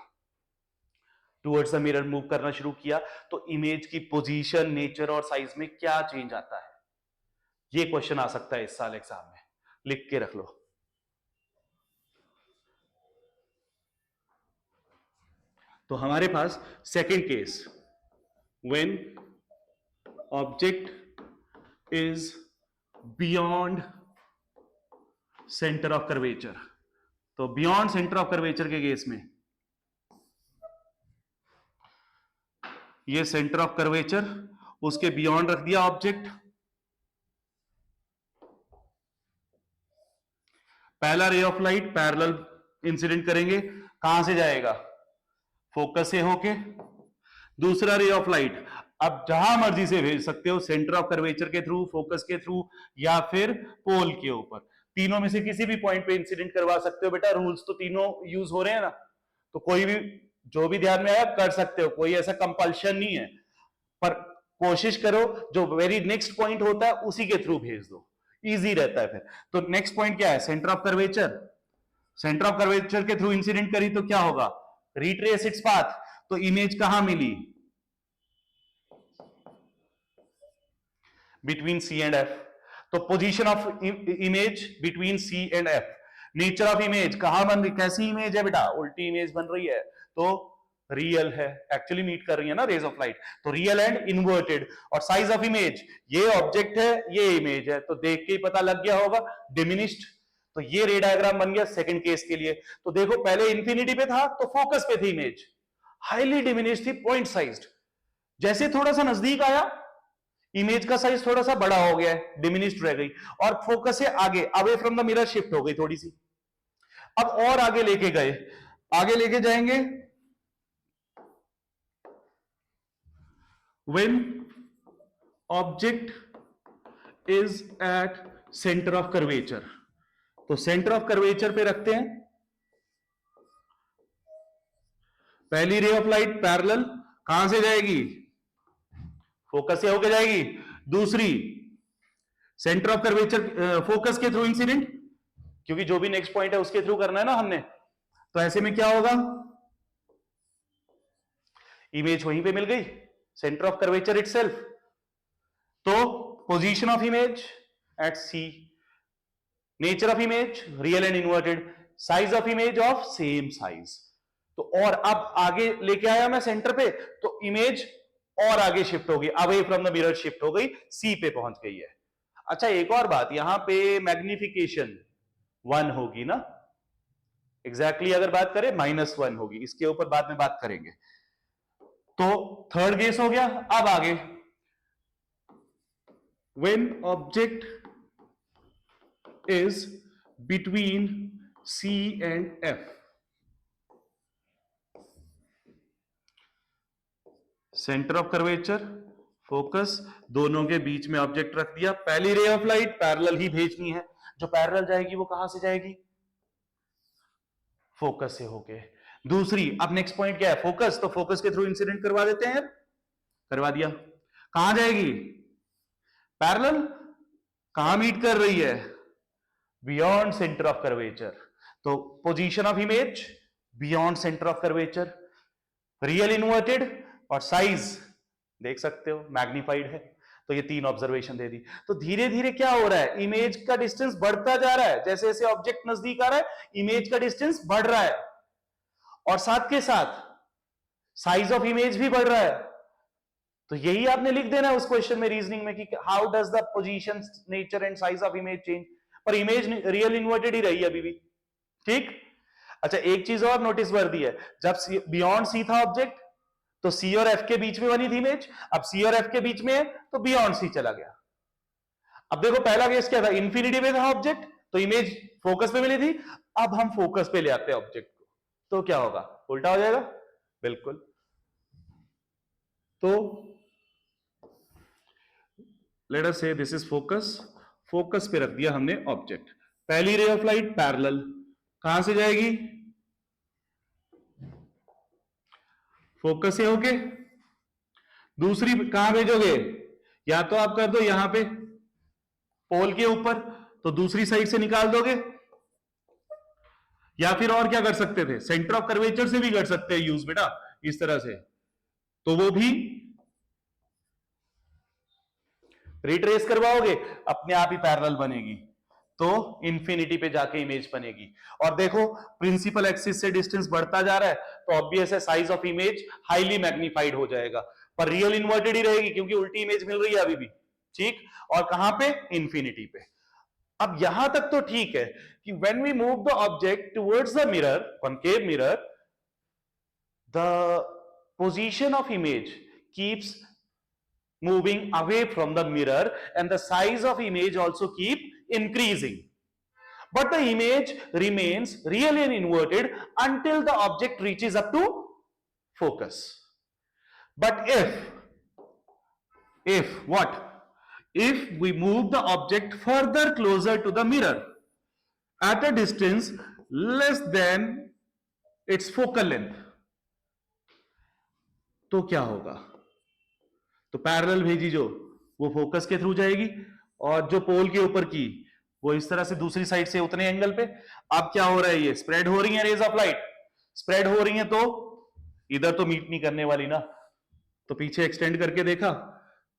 टुवर्ड्स द मिरर मूव करना शुरू किया तो इमेज की पोजीशन, नेचर और साइज में क्या चेंज आता है? ये क्वेश्चन आ सकता है इस साल एग्जाम में, लिख के रख लो। तो हमारे पास second case, when object is beyond centre of curvature. तो बियॉन्ड सेंटर ऑफ कर्वेचर के केस में ये सेंटर ऑफ कर्वेचर, उसके बियॉन्ड रख दिया ऑब्जेक्ट। पहला रे ऑफ लाइट पैरेलल इंसिडेंट करेंगे, कहां से जाएगा? फोकस से होके। दूसरा रे ऑफ लाइट अब जहां मर्जी से भेज सकते हो, सेंटर ऑफ कर्वेचर के थ्रू, फोकस के थ्रू, या फिर पोल के ऊपर। तीनों में से किसी भी पॉइंट पे इंसिडेंट करवा सकते हो बेटा, रूल्स तो तीनों यूज हो रहे हैं ना, तो कोई भी जो भी ध्यान में आया कर सकते हो, कोई ऐसा कंपल्शन नहीं है, पर कोशिश करो जो वेरी नेक्स्ट पॉइंट होता है उसी के थ्रू भेज दो, इजी रहता है फिर। तो नेक्स्ट पॉइंट क्या है? Centre of curvature. Centre of curvature के थ्रू इंसिडेंट करी तो क्या होगा? Retrace its path. तो इमेज कहां मिली? Between C and F. तो position of image between C and F. Nature of image कहां बन रही? कैसी इमेज है बेटा? उल्टी इमेज बन रही है, तो रियल है, एक्चुअली मीट कर रही है ना रेज ऑफ लाइट, तो रियल एंड इन्वर्टेड। और साइज ऑफ इमेज, ये ऑब्जेक्ट है, ये इमेज है, तो देख के ही पता लग गया होगा, डिमिनिश्ड। तो ये रे डायग्राम बन गया सेकंड केस के लिए। तो देखो पहले इंफिनिटी पे था तो फोकस पे थी इमेज, हाईली डिमिनिश्ड थी, पॉइंट साइज्ड। जैसे थोड़ा सा नजदीक आया, इमेज का साइज थोड़ा सा बड़ा हो गया, डिमिनिश्ड रह गई, और फोकस से आगे away from the mirror shift हो गई थोड़ी सी। अब और आगे लेके गए, आगे लेके जाएंगे, when object is at center of curvature। तो सेंटर ऑफ कर्वेचर पे रखते हैं, पहली रे ऑफ लाइट पैरेलल कहां से जाएगी? फोकस से होकर जाएगी। दूसरी सेंटर ऑफ कर्वेचर फोकस के थ्रू इंसिडेंट, क्योंकि जो भी नेक्स्ट पॉइंट है उसके थ्रू करना है ना हमने, तो ऐसे में क्या होगा? इमेज वहीं पे मिल गई, सेंटर ऑफ कर्वेचर इटसेल्फ। तो position of image at C, nature of image real and inverted, size of image of same size. तो और अब आगे लेके आया मैं सेंटर पे, तो इमेज और आगे शिफ्ट होगी, away from the mirror shift हो गई, सी पे पहुंच गई है। अच्छा एक और बात, यहां पे मैग्निफिकेशन 1 होगी ना, एग्जैक्टली अगर बात करें -1 होगी, इसके ऊपर बाद में बात करेंगे। तो थर्ड केस हो गया। अब आगे, when object is between C and F, centre of curvature, focus, दोनों के बीच में ऑब्जेक्ट रख दिया। पहली रे ऑफ लाइट पैरेलल ही भेजनी है, जो पैरेलल जाएगी वो कहां से जाएगी? फोकस से होके। दूसरी, अब नेक्स्ट पॉइंट क्या है? फोकस, तो फोकस के थ्रू इंसिडेंट करवा देते हैं, करवा दिया। कहां जाएगी? पैरेलल। कहां मीट कर रही है? Beyond centre of curvature. तो position of image beyond centre of curvature, real inverted, और साइज देख सकते हो मैग्नीफाइड है। तो ये 3 ऑब्जर्वेशन दे दी। तो धीरे धीरे क्या हो रहा है? इमेज का डिस्टेंस बढ़ता जा रहा है, जैसे जैसे ऑब्जेक्ट नजदीक आ रहा है इमेज का डिस्टेंस बढ़ रहा है, और साथ के साथ साइज ऑफ इमेज भी बढ़ रहा है। तो यही आपने लिख देना है उस क्वेश्चन में, रीजनिंग में, कि how does the position, nature and size of image change. पर इमेज रियल इन्वर्टेड ही रही अभी भी, ठीक। अच्छा एक चीज और नोटिस वर्दी है, जब बियॉन्ड सी था ऑब्जेक्ट तो सी और एफ के बीच में बनी थी इमेज, अब सी और एफ के बीच में है तो बियॉन्ड सी चला गया। अब देखो पहला केस क्या था? इंफिनिटी पे था ऑब्जेक्ट तो इमेज फोकस पे मिली थी, अब हम फोकस पे ले आते हैं ऑब्जेक्ट को, तो क्या होगा? उल्टा हो जाएगा, बिल्कुल। तो लेट अस से दिस इज फोकस, फोकस पे रख दिया हमने ऑब्जेक्ट। पहली रे ऑफ लाइट पैरेलल कहां से जाएगी? फोकस से होके। दूसरी कहां भेजोगे? या तो आप कर दो यहां पे पोल के ऊपर, तो दूसरी साइड से निकाल दोगे, या फिर और क्या कर सकते थे? सेंटर ऑफ कर्वेचर से भी कर सकते हैं यूज बेटा, इस तरह से, तो वो भी रिट्रेस करवाओगे अपने आप ही पैरेलल बनेगी, तो इंफिनिटी पे जाके इमेज बनेगी। और देखो प्रिंसिपल एक्सिस से डिस्टेंस बढ़ता जा रहा है, तो ऑब्वियस है size of image highly magnified हो जाएगा, पर रियल इन्वर्टेड ही रहेगी क्योंकि उल्टी इमेज मिल रही है अभी भी, ठीक। और कहां पे, इंफिनिटी पे। अब यहां तक तो ठीक है कि when we move the object towards the mirror, concave mirror, the position of image keeps moving away from the mirror and the size of image also keep increasing, but the image remains really inverted until the object reaches up to focus. But if what, if we move the object further closer to the mirror at a distance less than its focal length, तो क्या होगा, तो parallel भेजी जो वो focus के through जाएगी, और जो पोल के ऊपर की वो इस तरह से दूसरी साइड से उतने एंगल पे। अब क्या हो रहा है, ये स्प्रेड हो रही है रेज ऑफ लाइट, स्प्रेड हो रही है तो इधर तो मीट नहीं करने वाली ना, तो पीछे एक्सटेंड करके देखा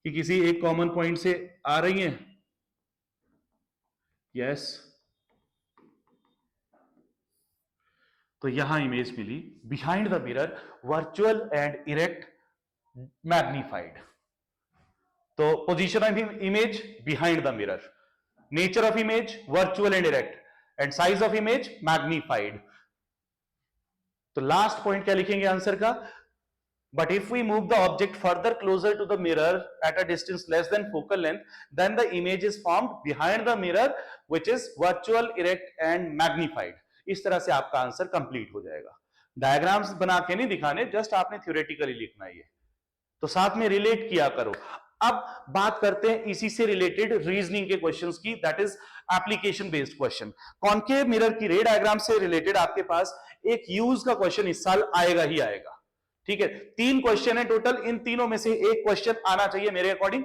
कि किसी एक कॉमन पॉइंट से आ रही है, यस, तो यहां इमेज मिली behind the mirror, virtual and erect magnified. तो position of image behind the mirror, nature of image virtual and erect, and size of image magnified. तो लास्ट पॉइंट क्या लिखेंगे आंसर का, but if we move the object further closer to the mirror at a distance less than focal length, then the image is formed behind the mirror which is virtual, erect and magnified. इस तरह से आपका answer complete हो जाएगा। Diagrams बना के नहीं दिखाने, जस्ट आपने थ्योरेटिकली लिखना है, तो साथ में रिलेट किया करो। अब बात करते हैं इसी से रिलेटेड रीजनिंग के क्वेश्चंस की, that is application based question. Concave mirror की रे डायग्राम से रिलेटेड आपके पास एक यूज का क्वेश्चन इस साल आएगा ही आएगा, ठीक है। 3 क्वेश्चन है टोटल, इन तीनों में से एक क्वेश्चन आना चाहिए मेरे अकॉर्डिंग।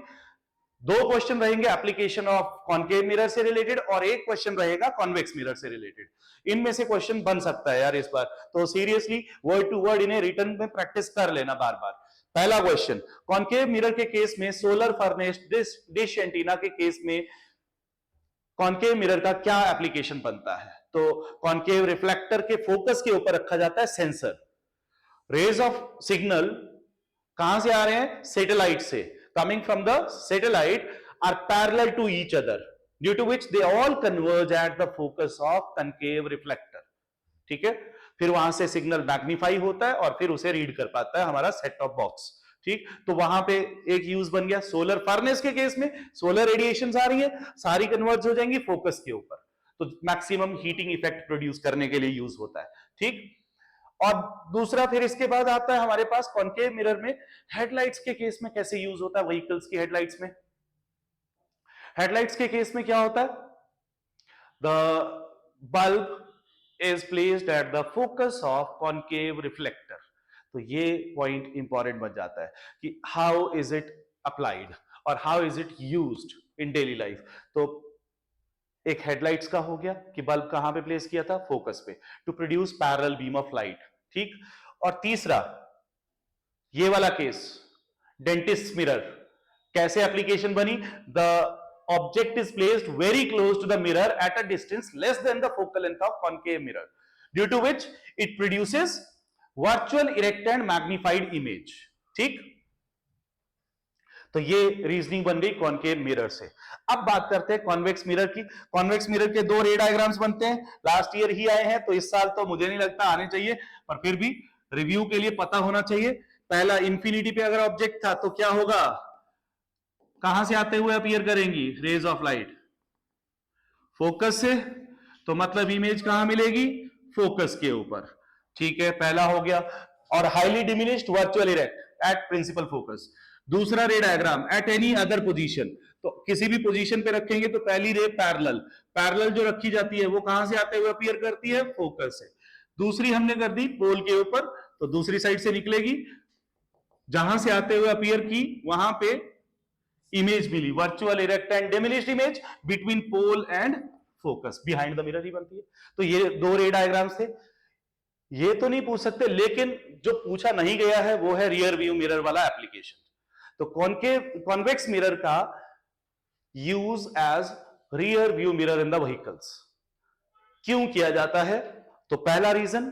2 क्वेश्चन रहेंगे एप्लीकेशन ऑफ कॉनकेव मिरर से रिलेटेड, और एक क्वेश्चन रहेगा कॉन्वेक्स मिरर से रिलेटेड। इनमें से क्वेश्चन बन सकता है यार इस बार, तो सीरियसली वर्ड टू वर्ड इन्हें रिटर्न में प्रैक्टिस कर लेना बार बार। पहला क्वेश्चन, कॉनकेव मिरर के केस में, सोलर फर्नेस डिश एंटीना के केस में कॉनकेव मिरर का क्या एप्लीकेशन बनता है, तो कॉनकेव रिफ्लेक्टर के फोकस के ऊपर रखा जाता है सेंसर। रेज ऑफ सिग्नल कहां से आ रहे हैं, सैटेलाइट से, coming from the satellite are parallel to each other, due to which they all converge at the focus of concave reflector, ठीक है। फिर वहां से सिग्नल मैग्नीफाई होता है और फिर उसे रीड कर पाता है हमारा सेट टॉप बॉक्स, ठीक। तो वहां पे एक यूज बन गया। सोलर फर्नेस के केस में सोलर रेडिएशंस आ रही है, सारी कन्वर्ज हो जाएंगी फोकस के ऊपर, तो मैक्सिमम हीटिंग इफेक्ट प्रोड्यूस करने के लिए यूज होता है, ठीक। और दूसरा फिर इसके बाद आता है हमारे पास कॉनकेव मिरर में हेडलाइट्स के केस में कैसे यूज होता है, व्हीकल्स की हेडलाइट्स में। हेडलाइट्स के केस में क्या होता है, the bulb is placed at the focus of concave reflector। तो ये पॉइंट इंपॉर्टेंट बन जाता है कि how is it applied और how is it used in daily life। तो एक हेडलाइट्स का हो गया कि बल्ब कहां पे प्लेस किया था, फोकस पे, to produce parallel beam of light, ठीक। और तीसरा ये वाला केस, डेंटिस्ट मिरर, कैसे एप्लीकेशन बनी, the object is placed very close to the mirror at a distance less than the focal length of concave mirror, due to which it produces virtual, erect and magnified image, ठीक। तो ये reasoning बन गई concave mirror से। अब बात करते हैं कॉन्वेक्स मिरर की। कॉन्वेक्स मिरर के 2 रे डायग्राम्स बनते हैं, लास्ट ईयर ही आए हैं, तो इस साल तो मुझे नहीं लगता आने चाहिए, पर फिर भी रिव्यू के लिए पता होना चाहिए। पहला, इंफिनिटी पे अगर ऑब्जेक्ट था तो क्या होगा, कहां से आते हुए अपीयर करेंगी, रेज ऑफ लाइट फोकस से, तो मतलब इमेज कहां मिलेगी, फोकस के ऊपर, ठीक है, पहला हो गया। और highly diminished virtual erect at principal focus. दूसरा ray diagram, at any other position, तो किसी भी पोजीशन पे रखेंगे तो पहली रे पैरेलल, पैरेलल जो रखी जाती है वो कहां से आते हुए अपीयर करती है, फोकस से। दूसरी हमने कर दी पोल के ऊपर, तो दूसरी साइड से निकलेगी, जहां से आते हुए अपीयर की वहां पे इमेज मिली, virtual, erect and diminished image between pole and focus, behind the mirror ही बनती है। तो ये 2 रे डायग्राम्स थे। ये तो नहीं पूछ सकते, लेकिन जो पूछा नहीं गया है वो है रियर व्यू मिरर वाला एप्लीकेशन। तो कॉन्वेक्स मिरर का use as rear view mirror in the vehicles क्यों किया जाता है? तो पहला reason,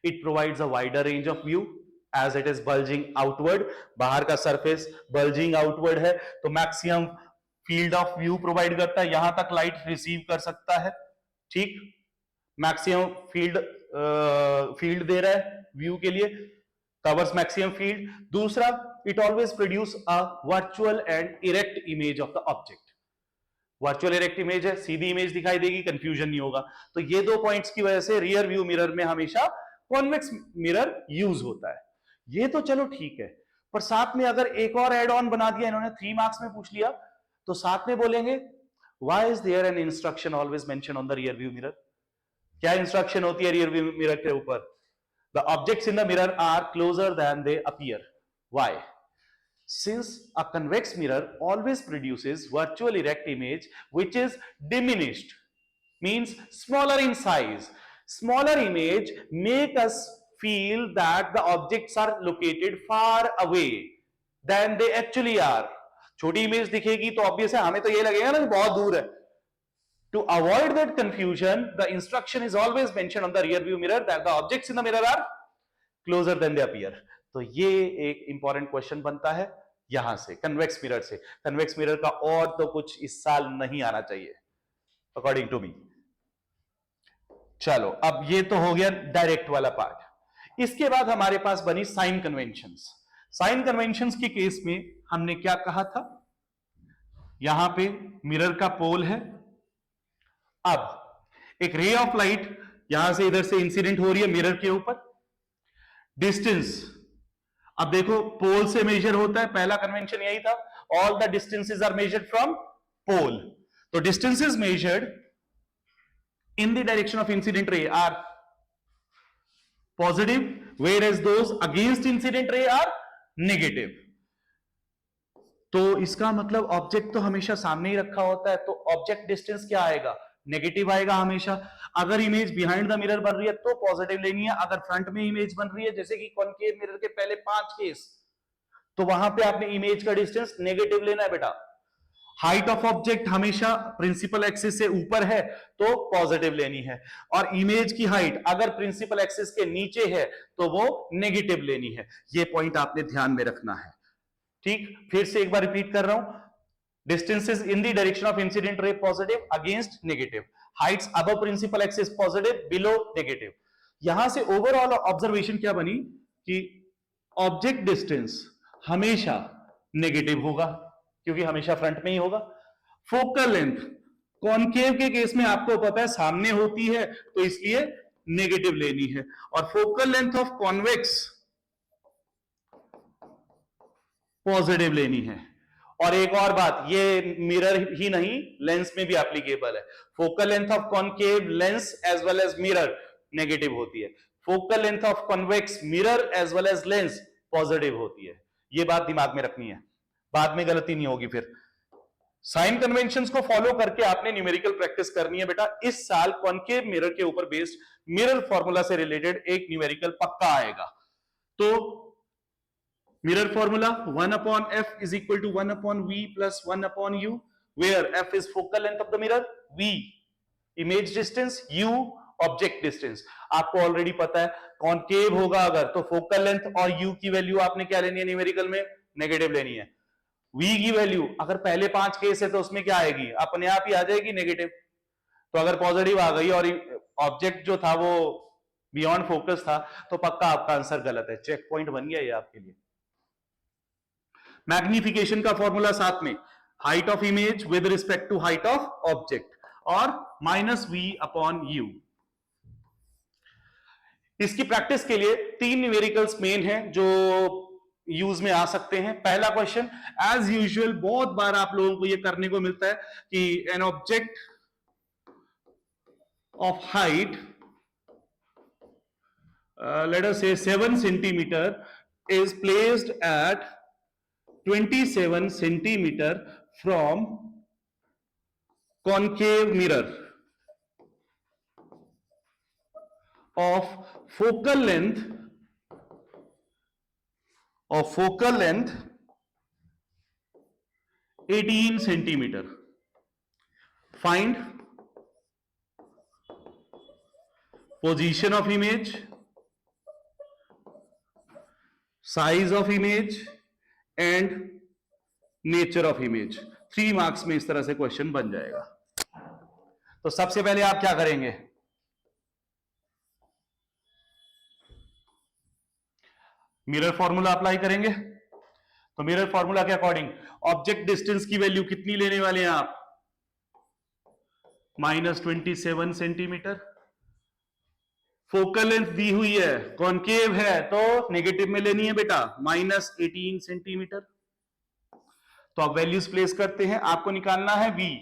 it provides a wider range of view as it is bulging outward. बाहर का सरफेस बल्जिंग आउटवर्ड है तो maximum field of view provide करता है, यहां तक लाइट रिसीव कर सकता है, ठीक, मैक्सिमम फील्ड दे रहा है व्यू के लिए, कवर्स मैक्सिमम फील्ड। दूसरा, it always produce a virtual and erect image of the object. Virtual erect image है, सीधी इमेज दिखाई देगी, कंफ्यूजन नहीं होगा। तो ये दो पॉइंट्स की वजह से रियर व्यू मिरर में हमेशा कॉन्वेक्स मिरर यूज होता है। ये तो चलो ठीक है, पर साथ में अगर एक और एड ऑन बना दिया इन्होंने, 3 मार्क्स में पूछ लिया, तो साथ में बोलेंगे why is there an instruction always mention on the rear view mirror? क्या इंस्ट्रक्शन होती है रियर व्यू मिरर के ऊपर? The objects in the mirror are closer than they appear. Why? Since a convex mirror always produces virtual erect image which is diminished, means smaller in size. Smaller image make us feel that the objects are located far away than they actually are. छोटी image दिखेगी तो obvious है हमें तो ये लगेगा ना कि बहुत दूर है। To avoid that confusion, the instruction is always mentioned on the rear view mirror that the objects in the mirror are closer than they appear. तो ये एक इंपॉर्टेंट क्वेश्चन बनता है यहां से, कन्वेक्स मिरर से। कन्वेक्स मिरर का और तो कुछ इस साल नहीं आना चाहिए अकॉर्डिंग टू मी। चलो, अब ये तो हो गया डायरेक्ट वाला पार्ट। इसके बाद हमारे पास बनी साइन कन्वेंशंस। साइन कन्वेंशंस के केस में हमने क्या कहा था? यहां पे मिरर का पोल है, अब एक रे ऑफ लाइट यहां से इधर से इंसिडेंट हो रही है मिरर के ऊपर। डिस्टेंस, अब देखो पोल से मेजर होता है, पहला कन्वेंशन यही था, all the distances are measured from pole. तो distances measured in the direction of incident ray are positive, whereas those against incident ray are negative। तो इसका मतलब ऑब्जेक्ट तो हमेशा सामने ही रखा होता है, तो ऑब्जेक्ट डिस्टेंस क्या आएगा? नेगेटिव आएगा हमेशा। अगर इमेज बिहाइंड द मिरर बन रही है तो पॉजिटिव लेनी है, अगर फ्रंट में इमेज बन रही है जैसे कि कॉनकेव मिरर के पहले 5 केस, तो वहां पे आपने इमेज का डिस्टेंस नेगेटिव लेना है बेटा। हाइट ऑफ ऑब्जेक्ट हमेशा प्रिंसिपल एक्सिस से ऊपर है तो पॉजिटिव लेनी है, और इमेज की हाइट अगर प्रिंसिपल एक्सिस के नीचे है तो वो नेगेटिव लेनी है। ये पॉइंट आपने ध्यान में रखना है, ठीक। फिर से एक बार रिपीट कर रहा हूं, distances in the direction of incident ray positive, against negative, heights above principal axis positive, below negative. यहां से ओवरऑल ऑब्जर्वेशन क्या बनी कि ऑब्जेक्ट डिस्टेंस हमेशा नेगेटिव होगा क्योंकि हमेशा फ्रंट में ही होगा। फोकल लेंथ, कॉनकेव के केस में आपको पता है सामने होती है तो इसलिए नेगेटिव लेनी है, और focal length of convex positive लेनी है। और एक और बात, ये मिरर ही नहीं लेंस में भी एप्लीकेबल है। Focal length of concave lens as well as mirror negative होती है, focal length of convex mirror as well as lens positive होती है। ये बात दिमाग में रखनी है, बाद में गलती नहीं होगी फिर। साइन कन्वेंशंस को फॉलो करके आपने न्यूमेरिकल प्रैक्टिस करनी है बेटा। इस साल कॉनकेव मिरर के ऊपर बेस्ड मिरर फॉर्मूला से रिलेटेड एक न्यूमेरिकल पक्का आएगा। तो mirror formula 1/f is equal to 1/v plus 1/u, where f is focal length of the mirror, v image distance, u object distance. आपको ऑलरेडी पता है कॉनकेव होगा अगर तो फोकल लेंथ और u की वैल्यू आपने क्या लेनी है न्यूमेरिकल में? नेगेटिव लेनी है। v की वैल्यू अगर पहले 5 केस है तो उसमें क्या आएगी? अपने आप ही आ जाएगी नेगेटिव। तो अगर पॉजिटिव आ गई और ऑब्जेक्ट जो था वो बियॉन्ड फोकस था तो पक्का आपका आंसर गलत है। चेक पॉइंट बन गया ये आपके लिए। मैग्निफिकेशन का फॉर्मूला साथ में, height of image with respect to height of object, और -v/u। इसकी प्रैक्टिस के लिए 3 न्यूमेरिकल्स मेन हैं जो यूज में आ सकते हैं। पहला क्वेश्चन, एज यूजुअल बहुत बार आप लोगों को यह करने को मिलता है कि an object of height let us से 7 centimetre is placed at 27 centimeter from concave mirror of focal length 18 centimeter. Find position of image, size of image and nature of image. 3 marks में इस तरह से क्वेश्चन बन जाएगा. तो सबसे पहले आप क्या करेंगे? मिरर फॉर्मूला अप्लाई करेंगे. तो मिरर फॉर्मूला के अकॉर्डिंग ऑब्जेक्ट डिस्टेंस की वैल्यू कितनी लेने वाले हैं आप? -27 सेंटीमीटर. फोकल लेंथ दी हुई है, कॉन्केव है, तो नेगेटिव में लेनी है बेटा, -18 सेंटीमीटर. तो आप वैल्यूज प्लेस करते हैं. आपको निकालना है v.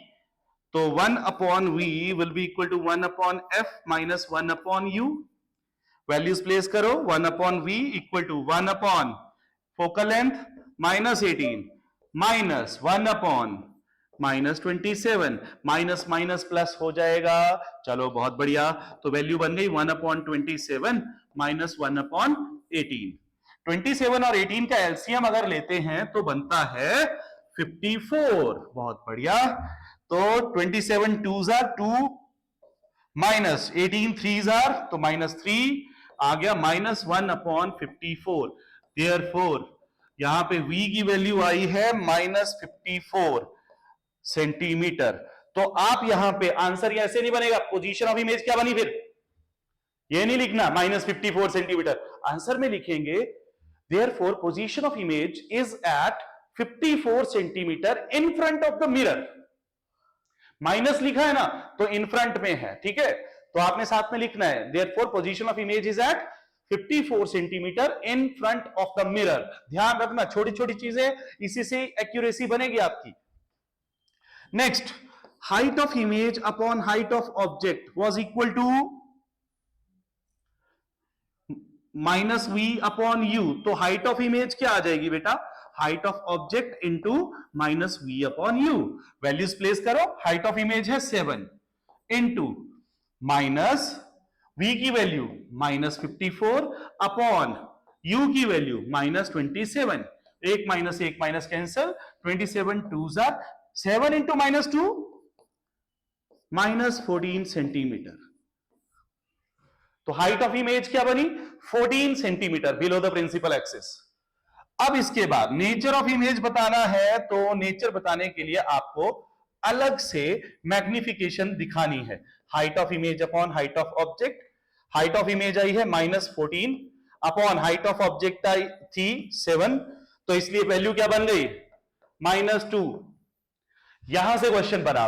तो 1/v will be equal to 1/f minus 1/u. Values place करो. 1/v equal to 1/ focal length -18 minus 1/-27. Minus minus plus हो जाएगा. चलो बहुत बढ़िया. तो वैल्यू बन गई 1/27 माइनस 1/18. 27 और 18 का एलसीएम अगर लेते हैं तो बनता है 54. बहुत बढ़िया. तो 27 2s are 2 minus 18 3s are तो -3 आ गया. -1/54. देयरफॉर यहां पे v की वैल्यू आई है -54 सेंटीमीटर. तो आप यहां पे आंसर ऐसे नहीं बनेगा. पोजीशन ऑफ इमेज क्या बनी फिर? ये नहीं लिखना -54 सेंटीमीटर. आंसर में लिखेंगे therefore position of image is at 54 centimetre in front of the mirror. Minus लिखा है ना, तो इन फ्रंट में है. ठीक है, तो आपने साथ में लिखना है therefore position of image is at 54 centimetre in front of the mirror. ध्यान रखना, छोटी छोटी चीजें, इसी से एक्यूरेसी बनेगी आपकी. Next, height of image upon height of object was equal to -v/u. तो हाइट ऑफ इमेज क्या आ जाएगी बेटा? Height of object into -v/u. Values place करो. हाइट ऑफ इमेज है 7 इंटू माइनस v की वैल्यू -54 अपॉन u की value -27. एक minus cancel. 27 2s are 7 into -2 -14 centimetre. तो हाइट ऑफ इमेज क्या बनी? 14 centimetre below the principal axis. अब इसके बाद नेचर ऑफ इमेज बताना है. तो नेचर बताने के लिए आपको अलग से मैग्निफिकेशन दिखानी है. Height of image upon height of object. Height of image आई है -14 अपॉन हाइट ऑफ ऑब्जेक्ट आई थी 7. तो इसलिए वैल्यू क्या बन गई? -2. यहां से क्वेश्चन बना.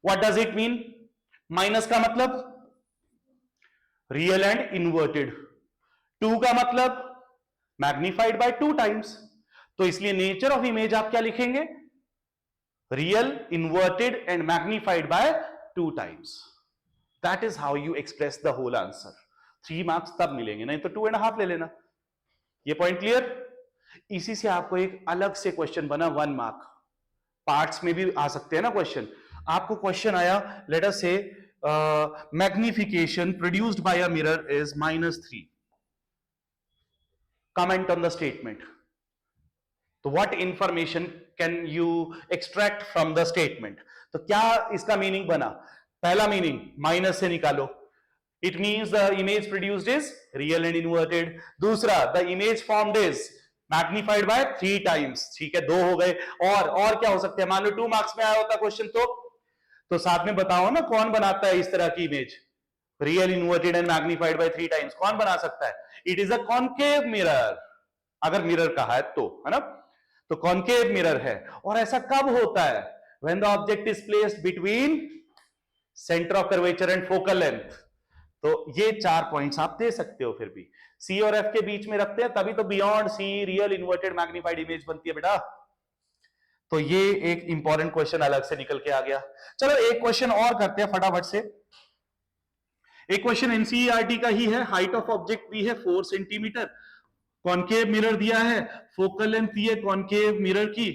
What does it mean? Minus का मतलब रियल एंड इन्वर्टेड. 2 का मतलब मैग्निफाइड बाय 2 टाइम्स. तो इसलिए नेचर ऑफ इमेज आप क्या लिखेंगे? Real, inverted and magnified by 2 times. That is how you express the whole answer. 3 marks तब मिलेंगे, नहीं तो 2.5 ले लेना. ये पॉइंट क्लियर? इसी से आपको एक अलग से क्वेश्चन बना 1 मार्क. पार्ट्स में भी आ सकते हैं ना क्वेश्चन. आपको क्वेश्चन आया, लेट अस से magnification produced by a mirror is -3. Comment on the statement. तो what information can you extract from the statement? तो क्या इसका मीनिंग बना? पहला मीनिंग माइनस से निकालो. It means the image produced is real and inverted. दूसरा, the image formed is magnified by 3 times. ठीक है, 2 हो गए. और क्या हो सकते हैं? मान लो 2 मार्क्स में आया होता क्वेश्चन, तो साथ में बताओ ना कौन बनाता है इस तरह की image? Real, inverted and magnified by 3 times. कौन बना सकता है? It is a concave mirror. अगर मिरर कहा है तो, है ना? तो कॉन्केव मिरर है. और ऐसा कब होता है? When the object is placed between centre of curvature and focal length. तो ये 4 पॉइंट्स आप दे सकते हो. फिर भी सी और एफ के बीच में रखते हैं, तभी तो beyond C real, inverted, magnified image बनती है बेटा. तो ये एक इंपॉर्टेंट क्वेश्चन अलग से निकल के आ गया. चलो एक क्वेश्चन और करते हैं फटाफट से. एक क्वेश्चन एनसीईआरटी का ही है. हाइट ऑफ ऑब्जेक्ट भी है 4 सेंटीमीटर. कॉन्केव मिरर दिया है. फोकल लेंथ दी है कॉन्केव मिरर की,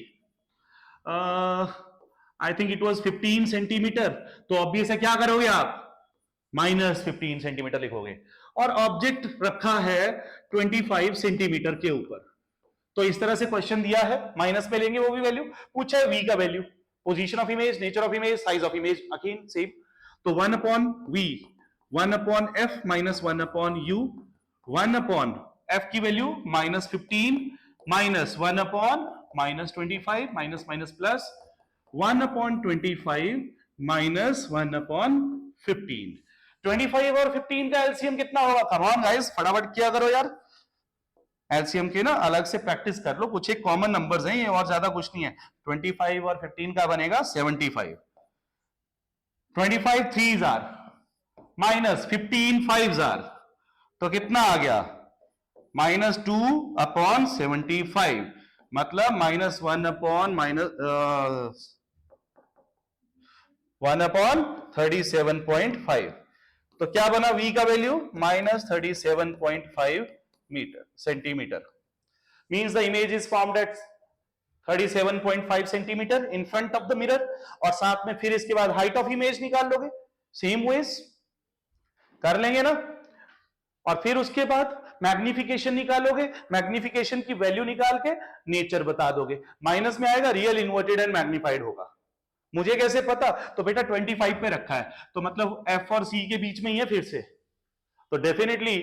I think it was 15 centimetre. तो ऑब्वियस है क्या करोगे आप? -15 सेंटीमीटर लिखोगे. और ऑब्जेक्ट रखा है 25 सेंटीमीटर के ऊपर। तो इस तरह से क्वेश्चन दिया है, माइनस में लेंगे वो भी वैल्यू, पूछा है वी का value, position of image, nature of image, size of image, again same. तो 1 upon v, 1 upon f minus 1 upon u, 1 upon f की value minus 15 minus 1 upon minus 25 minus minus plus 1 upon 25 minus 1 upon 15। 25 और 15 का LCM कितना होगा? Come on guys, फटाफट किया करो यार, एलसीएम के ना अलग से प्रैक्टिस कर लो, कुछ एक कॉमन नंबर्स हैं ये, और ज्यादा कुछ नहीं है। 25 और 15 का बनेगा 75। 25 3 जार माइनस 15 5 जार, तो कितना आ गया? माइनस 2 अपॉन 75, मतलब माइनस 1 अपॉन माइनस 1 अपॉन 37.5। तो क्या बना v का value? Minus 37.5 metre centimetre. Means the image is formed at 37.5 centimetre in front of the mirror. और साथ में फिर इसके बाद हाइट ऑफ इमेज निकाल लोगे, सेम वेज कर लेंगे ना। और फिर उसके बाद मैग्निफिकेशन निकालोगे, मैग्निफिकेशन की वैल्यू निकाल के नेचर बता दोगे। माइनस में आएगा, रियल इन्वर्टेड एंड मैग्नीफाइड होगा। मुझे कैसे पता? तो बेटा 25 पे रखा है, तो मतलब एफ और सी के बीच में ही है फिर से, तो definitely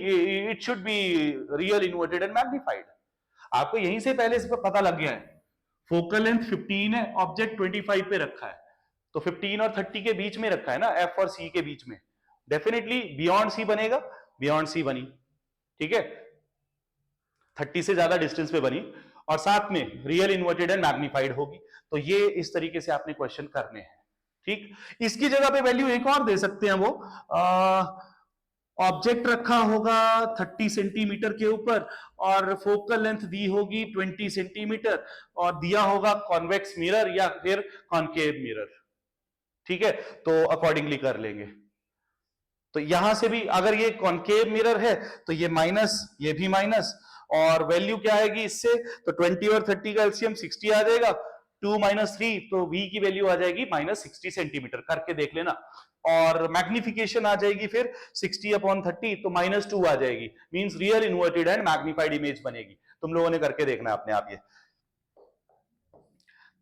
it should be real inverted and magnified. आपको यहीं से पहले से पता लग गया है। फोकल लेंथ 15 है, ऑब्जेक्ट 25 पे रखा है, तो 15 और 30 के बीच में रखा है ना, एफ और सी के बीच में, डेफिनेटली बियॉन्ड सी बनेगा। बियॉन्ड सी बनी, ठीक है, 30 से ज्यादा डिस्टेंस पे बनी, और साथ में रियल इन्वर्टेड एंड मैग्नीफाइड होगी। तो ये इस तरीके से आपने क्वेश्चन करने हैं, ठीक। इसकी जगह पे वैल्यू एक और दे सकते हैं, वो ऑब्जेक्ट रखा होगा 30 सेंटीमीटर के ऊपर और फोकल लेंथ दी होगी 20 सेंटीमीटर, और दिया होगा कॉन्वेक्स मिरर या फिर कॉनकेव मिरर, ठीक है, तो अकॉर्डिंगली कर लेंगे। तो यहां से भी अगर ये कॉनकेव मिरर है तो ये माइनस, ये भी माइनस, और वैल्यू क्या आएगी इससे? तो 20 और 30 का एलसीएम 60 आ जाएगा, 2 माइनस 3, तो v की वैल्यू आ जाएगी माइनस 60 सेंटीमीटर, करके देख लेना। और मैग्निफिकेशन आ जाएगी फिर 60 अपॉन 30, तो माइनस 2 आ जाएगी, means real inverted and magnified image बनेगी। तुम लोगों ने करके देखना अपने आप ये।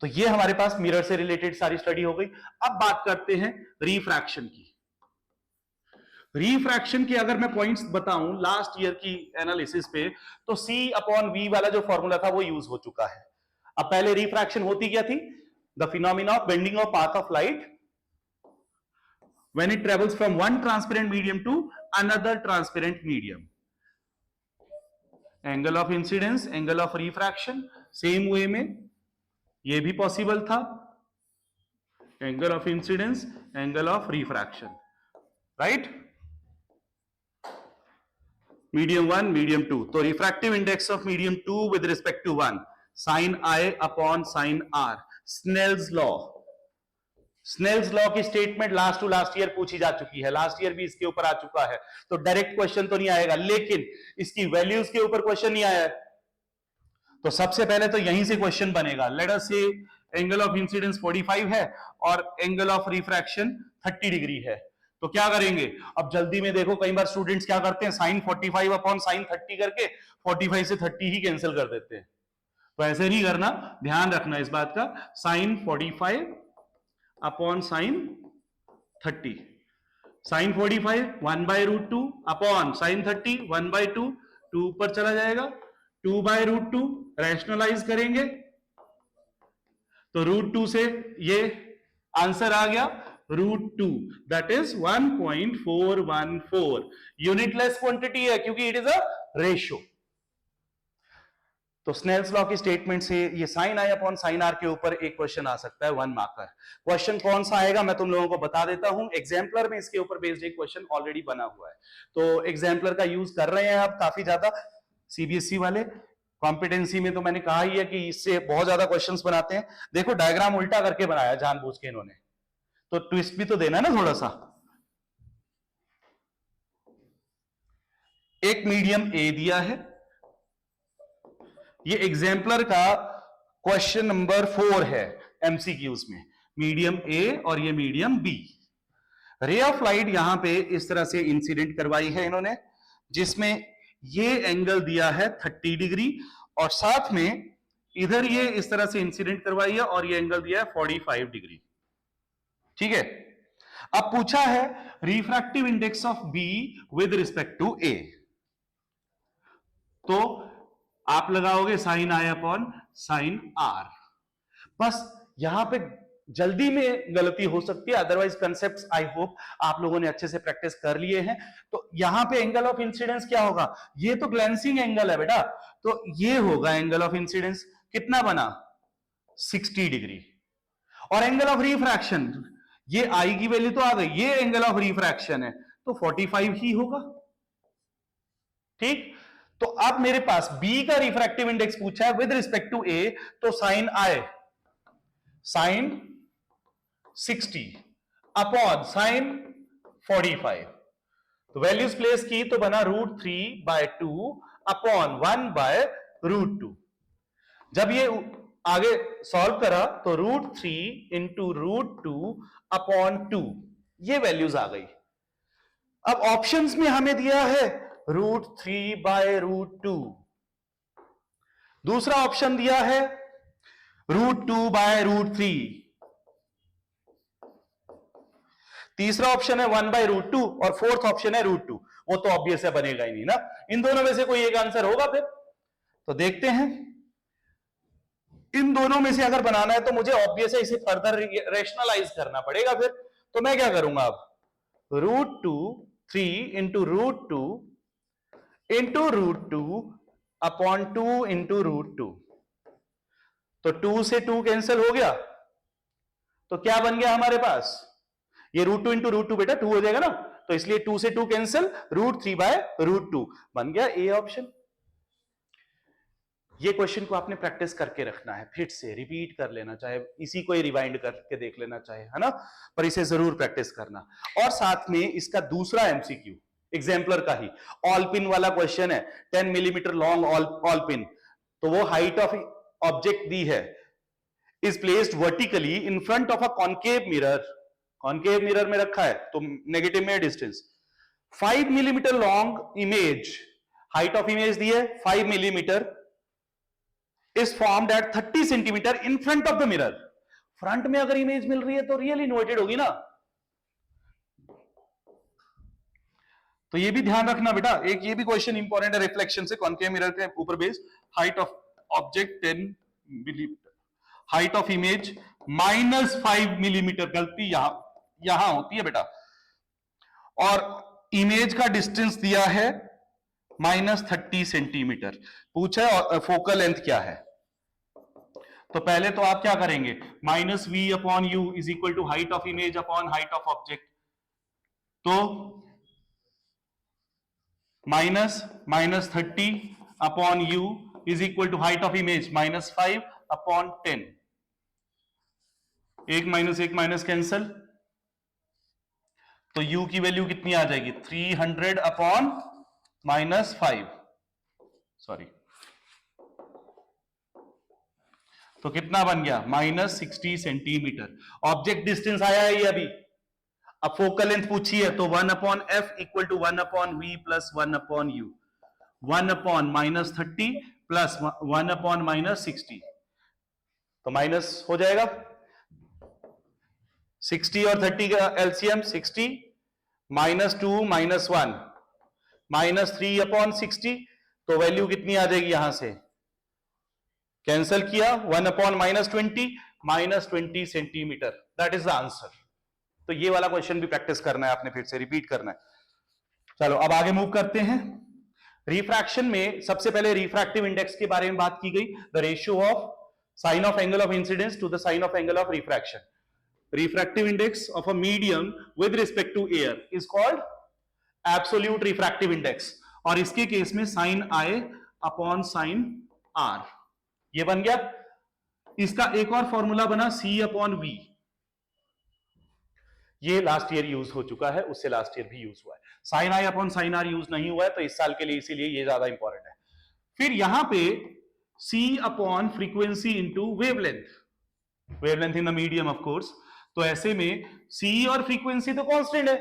तो ये हमारे पास मिरर से रिलेटेड सारी स्टडी हो गई। अब बात करते हैं रिफ्रैक्शन की। रिफ्रैक्शन के अगर मैं पॉइंट्स बताऊं लास्ट ईयर की एनालिसिस पे, तो C अपॉन V वाला जो फॉर्मूला था वो यूज हो चुका है। अब पहले रिफ्रैक्शन होती क्या थी? The phenomena of bending of path of light when it travels from one transparent medium to another transparent medium. Angle of incidence, angle of refraction, same way में ये भी पॉसिबल था, angle of incidence, angle of refraction, right. Medium 1, medium 2, तो refractive index of medium 2 with respect to 1, sine I upon sine R, Snell's law. Snell's law की statement last to last year पूछी जा चुकी है, last year भी इसके ऊपर आ चुका है, तो डायरेक्ट क्वेश्चन तो नहीं आएगा, लेकिन इसकी वैल्यूज के ऊपर क्वेश्चन नहीं आया है। तो सबसे पहले तो यहीं से क्वेश्चन बनेगा। लेट अस से एंगल ऑफ इंसिडेंस 45 है और एंगल ऑफ रिफ्रैक्शन 30 डिग्री है, तो क्या करेंगे? अब जल्दी में देखो, कई बार स्टूडेंट्स क्या करते हैं, साइन 45 अपॉन साइन 30 करके 45 से 30 ही कैंसिल कर देते हैं। तो ऐसे नहीं करना, ध्यान रखना इस बात का। Sine 45 upon sine 30, sine 45 1/√2 upon sine 30 1/2, 2 ऊपर चला जाएगा, 2/√2 रैशनलाइज करेंगे तो √2 से ये आंसर आ गया √2, दैट इज 1.414। यूनिटलेस क्वांटिटी है क्योंकि इट इज अ रेशियो। तो स्नेल्स लॉ की स्टेटमेंट से ये sine I upon sine R के ऊपर एक क्वेश्चन आ सकता है 1 मार्क का। क्वेश्चन कौन सा आएगा मैं तुम लोगों को बता देता हूं। एग्जाम्पलर में इसके ऊपर बेस्ड एक क्वेश्चन ऑलरेडी बना हुआ है, तो एग्जाम्पलर का यूज कर रहे हैं आप काफी ज्यादा सीबीएसई वाले। कॉम्पिटेंसी में तो मैंने कहा ही है कि इससे बहुत ज्यादा क्वेश्चंस बनाते हैं। देखो डायग्राम उल्टा करके बनाया जानबूझ के इन्होंने, तो ट्विस्ट भी तो देना है ना थोड़ा सा। एक मीडियम ए दिया है, ये एग्जाम्पलर का क्वेश्चन नंबर 4 है एमसीक्यूज में। मीडियम ए और ये medium B, ray of light यहां पे इस तरह से इंसिडेंट करवाई है इन्होंने, जिसमें ये एंगल दिया है 30 डिग्री और साथ में इधर ये इस तरह से इंसिडेंट करवाई है और ये एंगल दिया है 45 डिग्री। ठीक है, अब पूछा है refractive index of B with respect to A, तो आप लगाओगे साइन आई अपॉन साइन आर। बस यहां पे जल्दी में गलती हो सकती है, अदरवाइज कंसेप्ट्स आई होप आप लोगों ने अच्छे से प्रैक्टिस कर लिए हैं। तो यहां पे एंगल ऑफ इंसिडेंस क्या होगा, ये तो ग्लैंसिंग एंगल है बेटा, तो ये होगा एंगल ऑफ इंसिडेंस, कितना बना 60 डिग्री। और एंगल ऑफ रिफ्रैक्शन, ये आई की वैल्यू तो आ गई, ये एंगल ऑफ रिफ्रैक्शन है तो 45 ही होगा। ठीक, तो अब मेरे पास बी का रिफ्रैक्टिव इंडेक्स पूछा है विद रिस्पेक्ट टू ए, तो साइन आई साइन 60 अपॉन साइन 45, तो वैल्यूज प्लेस की तो बना √3/2 अपॉन 1/√2। जब ये आगे सॉल्व करा तो √3 इंटू √2 अपॉन 2, ये वैल्यूज आ गई। अब ऑप्शंस में हमें दिया है √3/√2, दूसरा ऑप्शन दिया है √2/√3, तीसरा ऑप्शन है 1/√2 और फोर्थ ऑप्शन है √2। वो तो ऑब्वियस है, बनेगा ही नहीं ना, इन दोनों में से कोई एक आंसर होगा फिर। तो देखते हैं, इन दोनों में से अगर बनाना है तो मुझे ऑब्वियस है इसे फर्दर रेशनलाइज करना पड़ेगा फिर। तो मैं क्या करूंगा अब, √3 इंटू √2 इंटू √2 अपॉन 2 इंटू √2, तो 2 से 2 कैंसिल हो गया, तो क्या बन गया हमारे पास, ये √2 इंटू √2 बेटा 2 हो जाएगा ना, तो इसलिए 2 से 2 कैंसिल, √3/√2 बन गया ए ऑप्शन। ये क्वेश्चन को आपने प्रैक्टिस करके रखना है, फिर से रिपीट कर लेना, चाहे इसी को ही रिवाइंड करके देख लेना चाहे, है ना, पर इसे जरूर प्रैक्टिस करना। और साथ में इसका दूसरा एमसीक्यू एग्जाम्पलर का ही ऑल पिन वाला क्वेश्चन है, 10 मिलीमीटर लॉन्ग ऑल पिन, तो वो हाइट ऑफ ऑब्जेक्ट दी है, is placed vertically in front of a concave mirror, concave mirror में रखा है तो नेगेटिव में distance, 5 millimetre long image, height of image दी है 5 millimetre, is formed at 30 centimetre in front of the mirror। Front में अगर इमेज मिल रही है तो रियल इन्वर्टेड होगी ना, तो ये भी ध्यान रखना बेटा। एक ये भी क्वेश्चन इंपॉर्टेंट है रिफ्लेक्शन से, कॉनकेव मिरर के ऊपर based, height of object 10 millimetre, height of image -5 millimetre, गलती यहां होती है बेटा, और इमेज का डिस्टेंस दिया है -30 सेंटीमीटर। पूछा है फोकल लेंथ क्या है, तो पहले तो आप क्या करेंगे, -v/u is equal to height of image upon height of object, तो -30 upon u is equal to height of image -5 upon 10, एक माइनस कैंसल, तो u की वैल्यू कितनी आ जाएगी, 300 अपॉन -5, सॉरी, तो कितना बन गया, -60 सेंटीमीटर। ऑब्जेक्ट डिस्टेंस आया है ये अभी, अब फोकल लेंथ पूछी है तो 1/f equal to 1/v plus 1/u, 1/- 30 plus 1/- 60, तो माइनस हो जाएगा, 60 और 30 का एलसीएम 60, -2 -1 -3/60, तो वैल्यू कितनी आ जाएगी, यहां से कैंसल किया, 1/-20 -20 centimetre, that is the answer. तो ये वाला क्वेश्चन भी प्रैक्टिस करना है आपने, फिर से रिपीट करना है। चलो अब आगे मूव करते हैं। रिफ्रैक्शन में सबसे पहले रिफ्रैक्टिव इंडेक्स के बारे में बात की गई, the ratio of sine of angle of incidence to the sine of angle of refraction. Refractive index of a medium with respect to air is called absolute refractive index, और इसके case में sine आई upon sine R, ये बन गया। इसका एक और formula बना C/V, ये लास्ट ईयर यूज हो चुका है, उससे लास्ट ईयर भी यूज हुआ है। साइन आई अपॉन साइन आर यूज नहीं हुआ है तो इस साल के लिए इसीलिए ये ज्यादा इंपॉर्टेंट है। फिर यहां पे C upon frequency into wavelength, wavelength in the medium of course, तो ऐसे में C और फ्रीक्वेंसी तो कांस्टेंट है,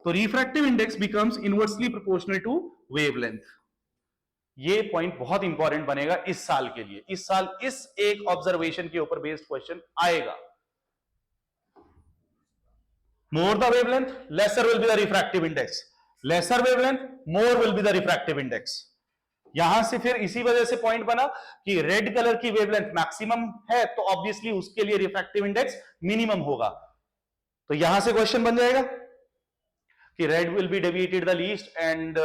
तो refractive index becomes inversely proportional to wavelength. ये पॉइंट बहुत इंपॉर्टेंट बनेगा इस साल के लिए। इस साल इस एक ऑब्जर्वेशन के ऊपर बेस्ड क्वेश्चन आएगा। More the wavelength, lesser will be the refractive index. Lesser wavelength, more will be the refractive index. यहां से फिर इसी वजह से पॉइंट बना कि रेड कलर की वेवलेंथ मैक्सिमम है तो ऑब्वियसली उसके लिए रिफ्रैक्टिव इंडेक्स मिनिमम होगा। तो यहां से क्वेश्चन बन जाएगा कि red will be deviated the least and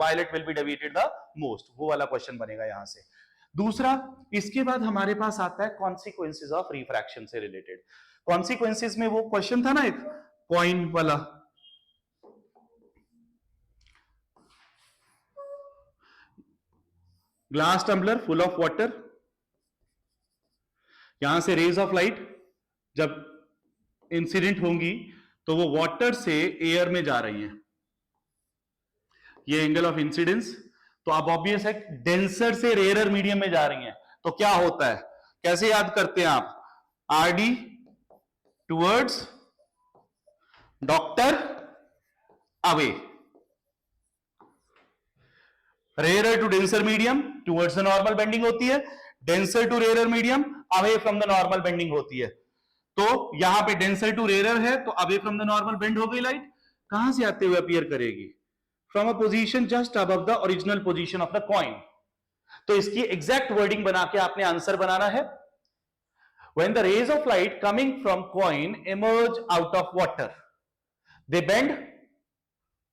violet will be deviated the most. वो वाला क्वेश्चन बनेगा यहां से। दूसरा, इसके बाद हमारे पास आता है कॉन्सिक्वेंसेज ऑफ रिफ्रैक्शन से रिलेटेड। कॉन्सिक्वेंसेज में वो क्वेश्चन था ना एक कॉइन वाला, glass tumbler full of water, यहां से रेज ऑफ लाइट जब इंसिडेंट होंगी तो वो वाटर से एयर में जा रही हैं, ये एंगल ऑफ इंसिडेंस। तो अब ऑब्वियस है डेंसर से रेयरर मीडियम में जा रही हैं तो क्या होता है, कैसे याद करते हैं आप, RD towards doctor away, rarer to denser medium towards the normal bending होती है, denser to rarer medium away from the normal bending होती है। तो यहां पे डेंसर टू रेयरर है तो away from the normal bend हो गई लाइट, कहां से आते हुए अपीयर करेगी, from a position just above the original position of the coin. तो इसकी एग्जैक्ट वर्डिंग बना के आपने आंसर बनाना है, when the rays of light coming from coin emerge out of water, they bend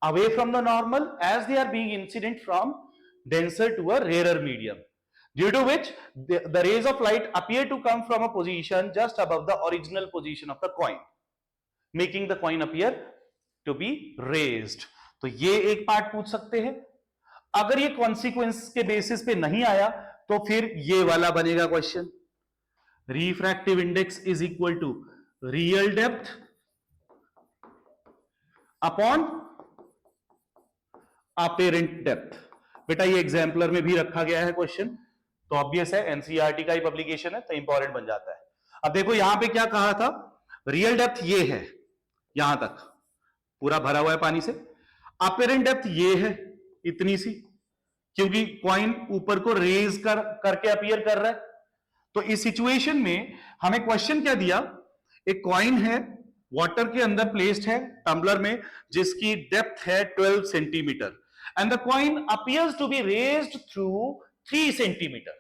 away from the normal as they are being incident from denser to a rarer medium, due to which the rays of light appear to come from a position just above the original position of the coin, making the coin appear to be raised. तो ये एक part पूछ सकते हैं। अगर ये consequence के basis पे नहीं आया तो फिर ये वाला बनेगा question, refractive index is equal to real depth upon apparent depth. बेटा ये एग्जाम्पलर में भी रखा गया है क्वेश्चन, तो ऑब्वियस है एनसीईआरटी का ही पब्लिकेशन है तो इंपॉर्टेंट बन जाता है। अब देखो यहां पे क्या कहा था, रियल डेप्थ ये है, यहां तक पूरा भरा हुआ है पानी से, अपेरेंट डेप्थ ये है इतनी सी, क्योंकि कॉइन ऊपर को रेज करके अपीयर कर रहा है। तो इस सिचुएशन में हमें क्वेश्चन क्या दिया, एक कॉइन है वाटर के अंदर प्लेस्ड है टम्बलर में जिसकी डेप्थ है 12 centimetre and the coin appears to be raised through 3 centimetre.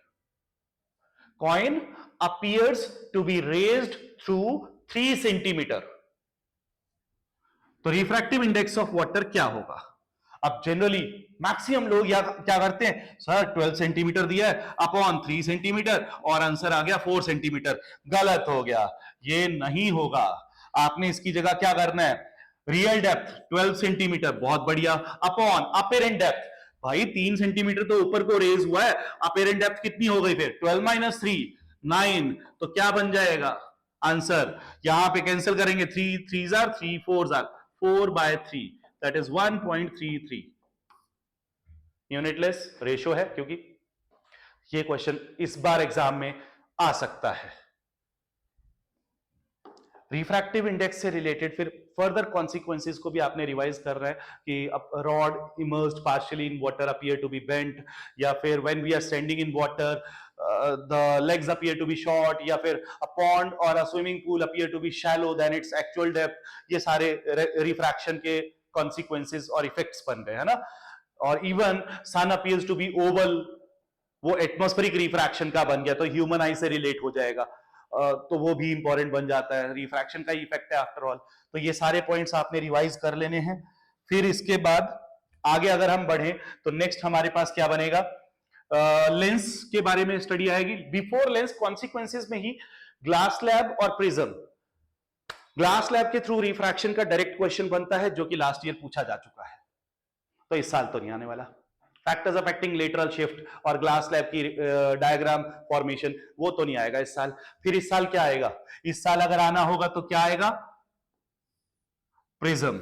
Coin appears to be raised through 3 centimetre. तो रिफ्रैक्टिव इंडेक्स ऑफ वाटर क्या होगा। अब जनरली मैक्सिमम लोग या क्या करते हैं, सर 12 सेंटीमीटर दिया है अपॉन 3 सेंटीमीटर और आंसर आ गया 4 सेंटीमीटर। गलत हो गया, ये नहीं होगा। आपने इसकी जगह क्या करना है, रियल डेप्थ 12 सेंटीमीटर, बहुत बढ़िया, अपॉन अपेरेंट डेप्थ, भाई 3 सेंटीमीटर तो ऊपर को रेज हुआ है, अपेरेंट डेप्थ कितनी हो गई फिर 12 माइनस 3 9, तो क्या बन जाएगा आंसर, यहां पे कैंसिल करेंगे, 3 3 jar 3 4 jar 4/3, that is 1.33 unitless ratio है, क्योंकि ये क्वेश्चन इस बार एग्जाम में आ सकता है। रिफ्रैक्टिव इंडेक्स से रिलेटेड फिर फर्दर कॉन्सिक्वेंसेस को भी आपने रिवाइज कर रहा है कि rod immersed partially in water appear to be bent, या फिर when we are standing in water the legs appear to be short, या फिर अ पॉन्ड और a swimming pool appear to be shallow than its actual depth. ये सारे refraction के consequences और effects बन रहे हैं ना। और even sun appears to be oval, वो एटमॉस्फेरिक रिफ्रैक्शन का बन गया तो ह्यूमन आई से रिलेट हो जाएगा, तो वो भी इंपॉर्टेंट बन जाता है, रिफ्रैक्शन का ही इफेक्ट है आफ्टर ऑल। तो ये सारे पॉइंट्स आपने रिवाइज कर लेने हैं। फिर इसके बाद आगे अगर हम बढ़े तो नेक्स्ट हमारे पास क्या बनेगा, लेंस के बारे में स्टडी आएगी। बिफोर लेंस कॉन्सिक्वेंसेस में ही ग्लास स्लैब और प्रिज्म, ग्लास स्लैब के थ्रू रिफ्रैक्शन का डायरेक्ट क्वेश्चन बनता है जो कि लास्ट ईयर पूछा जा चुका है, तो इस साल तो नहीं आने वाला। फैक्टर्स अफेक्टिंग लेटरल शिफ्ट और ग्लास स्लैब की डायग्राम फॉर्मेशन, वो तो नहीं आएगा इस साल। फिर इस साल क्या आएगा, इस साल अगर आना होगा तो क्या आएगा, प्रिज्म।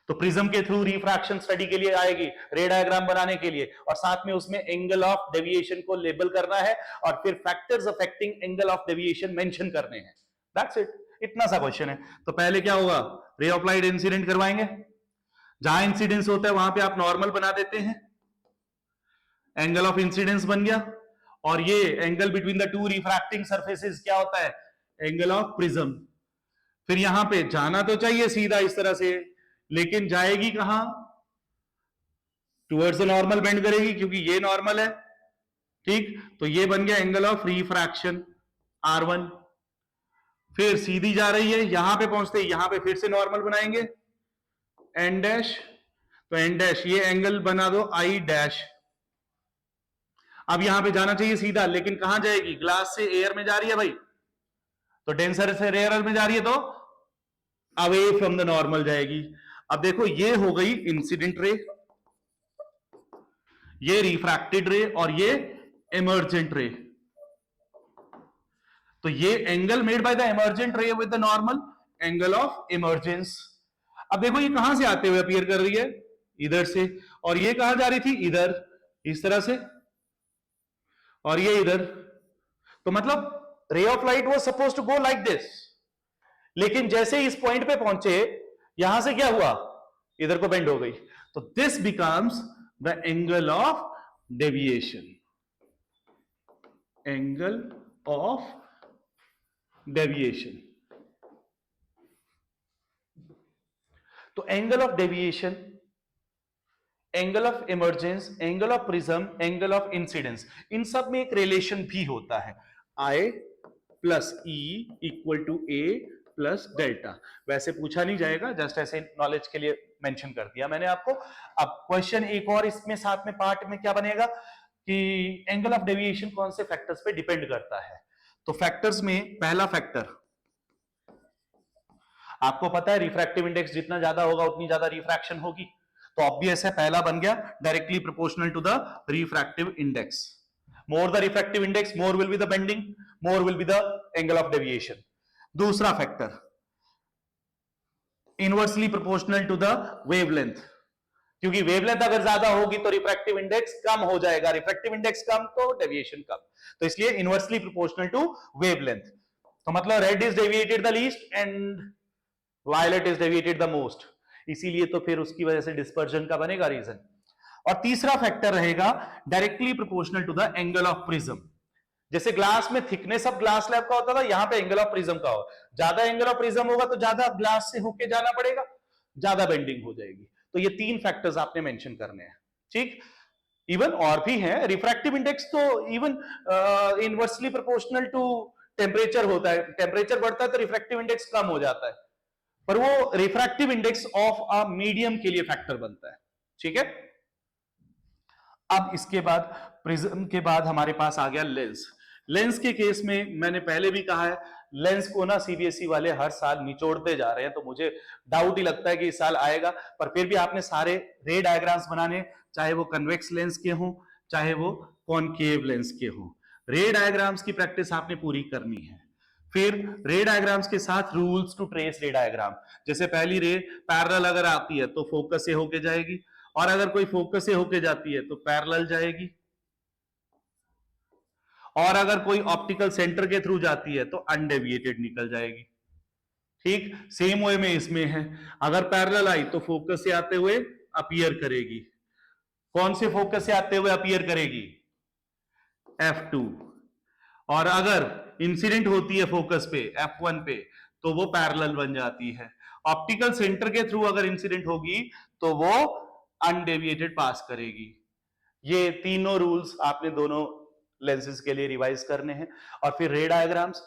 तो प्रिज्म के थ्रू रिफ्रैक्शन स्टडी के लिए आएगी, रे डायग्राम बनाने के लिए, और साथ में उसमें एंगल ऑफ डेविएशन को लेबल करना है और फिर factors affecting angle of deviation mention करने हैं। दैट्स इट, इतना सा क्वेश्चन है। तो पहले क्या होगा, रे ऑफ लाइट इंसिडेंट करवाएंगे, जहां इंसिडेंस होता है वहां पे आप नॉर्मल बना देते हैं, एंगल ऑफ इंसिडेंस बन गया। और ये angle between the to refracting surfaces क्या होता है, एंगल ऑफ प्रिज्म। फिर यहां पे जाना तो चाहिए सीधा इस तरह से, लेकिन जाएगी कहां, टुवर्ड्स द नॉर्मल बेंड करेगी, क्योंकि ये नॉर्मल है, ठीक। तो ये बन गया एंगल ऑफ रिफ्रैक्शन R1। फिर सीधी जा रही है, यहां पे पहुंचते ही यहां पे फिर से नॉर्मल बनाएंगे, एन डैश। तो एन डैश ये एंगल बना दो I डैश। अब यहां पे जाना चाहिए सीधा, लेकिन कहां जाएगी, ग्लास से एयर में जा रही है भाई, तो डेंसर से रेयर में जा रही है तो अवे फ्रॉम द नॉर्मल जाएगी। अब देखो ये हो गई इंसिडेंट रे, ये रिफ्रैक्टेड रे और ये इमर्जेंट रे। तो ये angle made by the emergent रे with the normal, angle of emergence. अब देखो ये कहां से आते हुए अपीयर कर रही है, इधर से, और ये कहां जा रही थी, इधर, इस तरह से, और ये इधर। तो मतलब ray of light was suppose to go like this, लेकिन जैसे इस पॉइंट पे पहुंचे, यहां से क्या हुआ, इधर को बेंड हो गई। तो this becomes the angle of deviation, angle of deviation. तो angle of deviation, angle of emergence, angle of prism, angle of incidence, इन सब में एक रिलेशन भी होता है, I plus E equal to A plus delta. वैसे पूछा नहीं जाएगा, जस्ट ऐसे नॉलेज के लिए मेंशन कर दिया मैंने आपको। अब क्वेश्चन एक और इसमें साथ में पार्ट में क्या बनेगा कि एंगल ऑफ डेविएशन कौन से फैक्टर्स पे डिपेंड करता है। तो फैक्टर्स में पहला फैक्टर, आपको पता है रिफ्रैक्टिव इंडेक्स जितना ज्यादा होगा उतनी ज्यादा रिफ्रैक्शन होगी, तो ऑब्वियस है, पहला बन गया directly proportional to the refractive index. More the refractive index, more will be the bending, more will be the angle of deviation. दूसरा factor, inversely proportional to the wavelength, क्योंकि वेवलेंथ अगर ज्यादा होगी तो रिफ्रैक्टिव इंडेक्स कम हो जाएगा, refractive index कम तो deviation कम, तो इसलिए इनवर्सली प्रोपोर्शनल टू वेवलेंथ। तो मतलब red is deviated the least and violet is deviated the most, इसीलिए तो फिर उसकी वजह से डिस्पर्जन का बनेगा रीजन। और तीसरा फैक्टर रहेगा directly proportional to the angle of prism. जैसे ग्लास में थिकनेस ऑफ ग्लास स्लैब का होता था, यहां पे एंगल ऑफ प्रिज्म का हो, ज्यादा एंगल ऑफ प्रिज्म होगा तो ज्यादा ग्लास से होके जाना पड़ेगा, ज्यादा बेंडिंग हो जाएगी। तो ये तीन फैक्टर्स आपने मेंशन करने हैं, ठीक। इवन और भी हैं, रिफ्रैक्टिव इंडेक्स तो even inversely proportional to temperature होता है, टेम्परेचर बढ़ता है तो रिफ्रैक्टिव इंडेक्स कम हो जाता है, पर वो refractive index of a medium के लिए फैक्टर बनता है, ठीक है। अब इसके बाद प्रिज्म के बाद हमारे पास आ गया लेंस। लेंस के केस में मैंने पहले भी कहा है, लेंस को ना सीबीएसई वाले हर साल निचोड़ते जा रहे हैं, तो मुझे डाउट ही लगता है कि इस साल आएगा, पर फिर भी आपने सारे रे डायग्राम्स बनाने, चाहे वो कन्वेक्स लेंस के हों चाहे वो कॉनकेव लेंस के हों, रे डायग्राम्स की प्रैक्टिस आपने पूरी करनी है। फिर रे डायग्राम्स के साथ rules to trace ray diagram, जैसे पहली रे पैरेलल अगर आती है तो फोकस से होके जाएगी, और अगर कोई फोकस से होके जाती है तो पैरेलल जाएगी, और अगर कोई ऑप्टिकल सेंटर के थ्रू जाती है तो अनडेविएटेड निकल जाएगी, ठीक। सेम वे में इसमें है, अगर पैरेलल आई तो फोकस से आते हुए अपीयर करेगी। कौन से फोकस से आते हुए अपीयर करेगी, F2, और अगर इंसिडेंट होती है फोकस पे F1 पे तो वो पैरेलल बन जाती है। ऑप्टिकल सेंटर के थ्रू अगर इंसिडेंट होगी तो वो अनडेविएटेड पास करेगी। ये तीनों रूल्स आपने दोनों लेंसेज के लिए रिवाइज करने हैं। और फिर रे डायग्राम्स,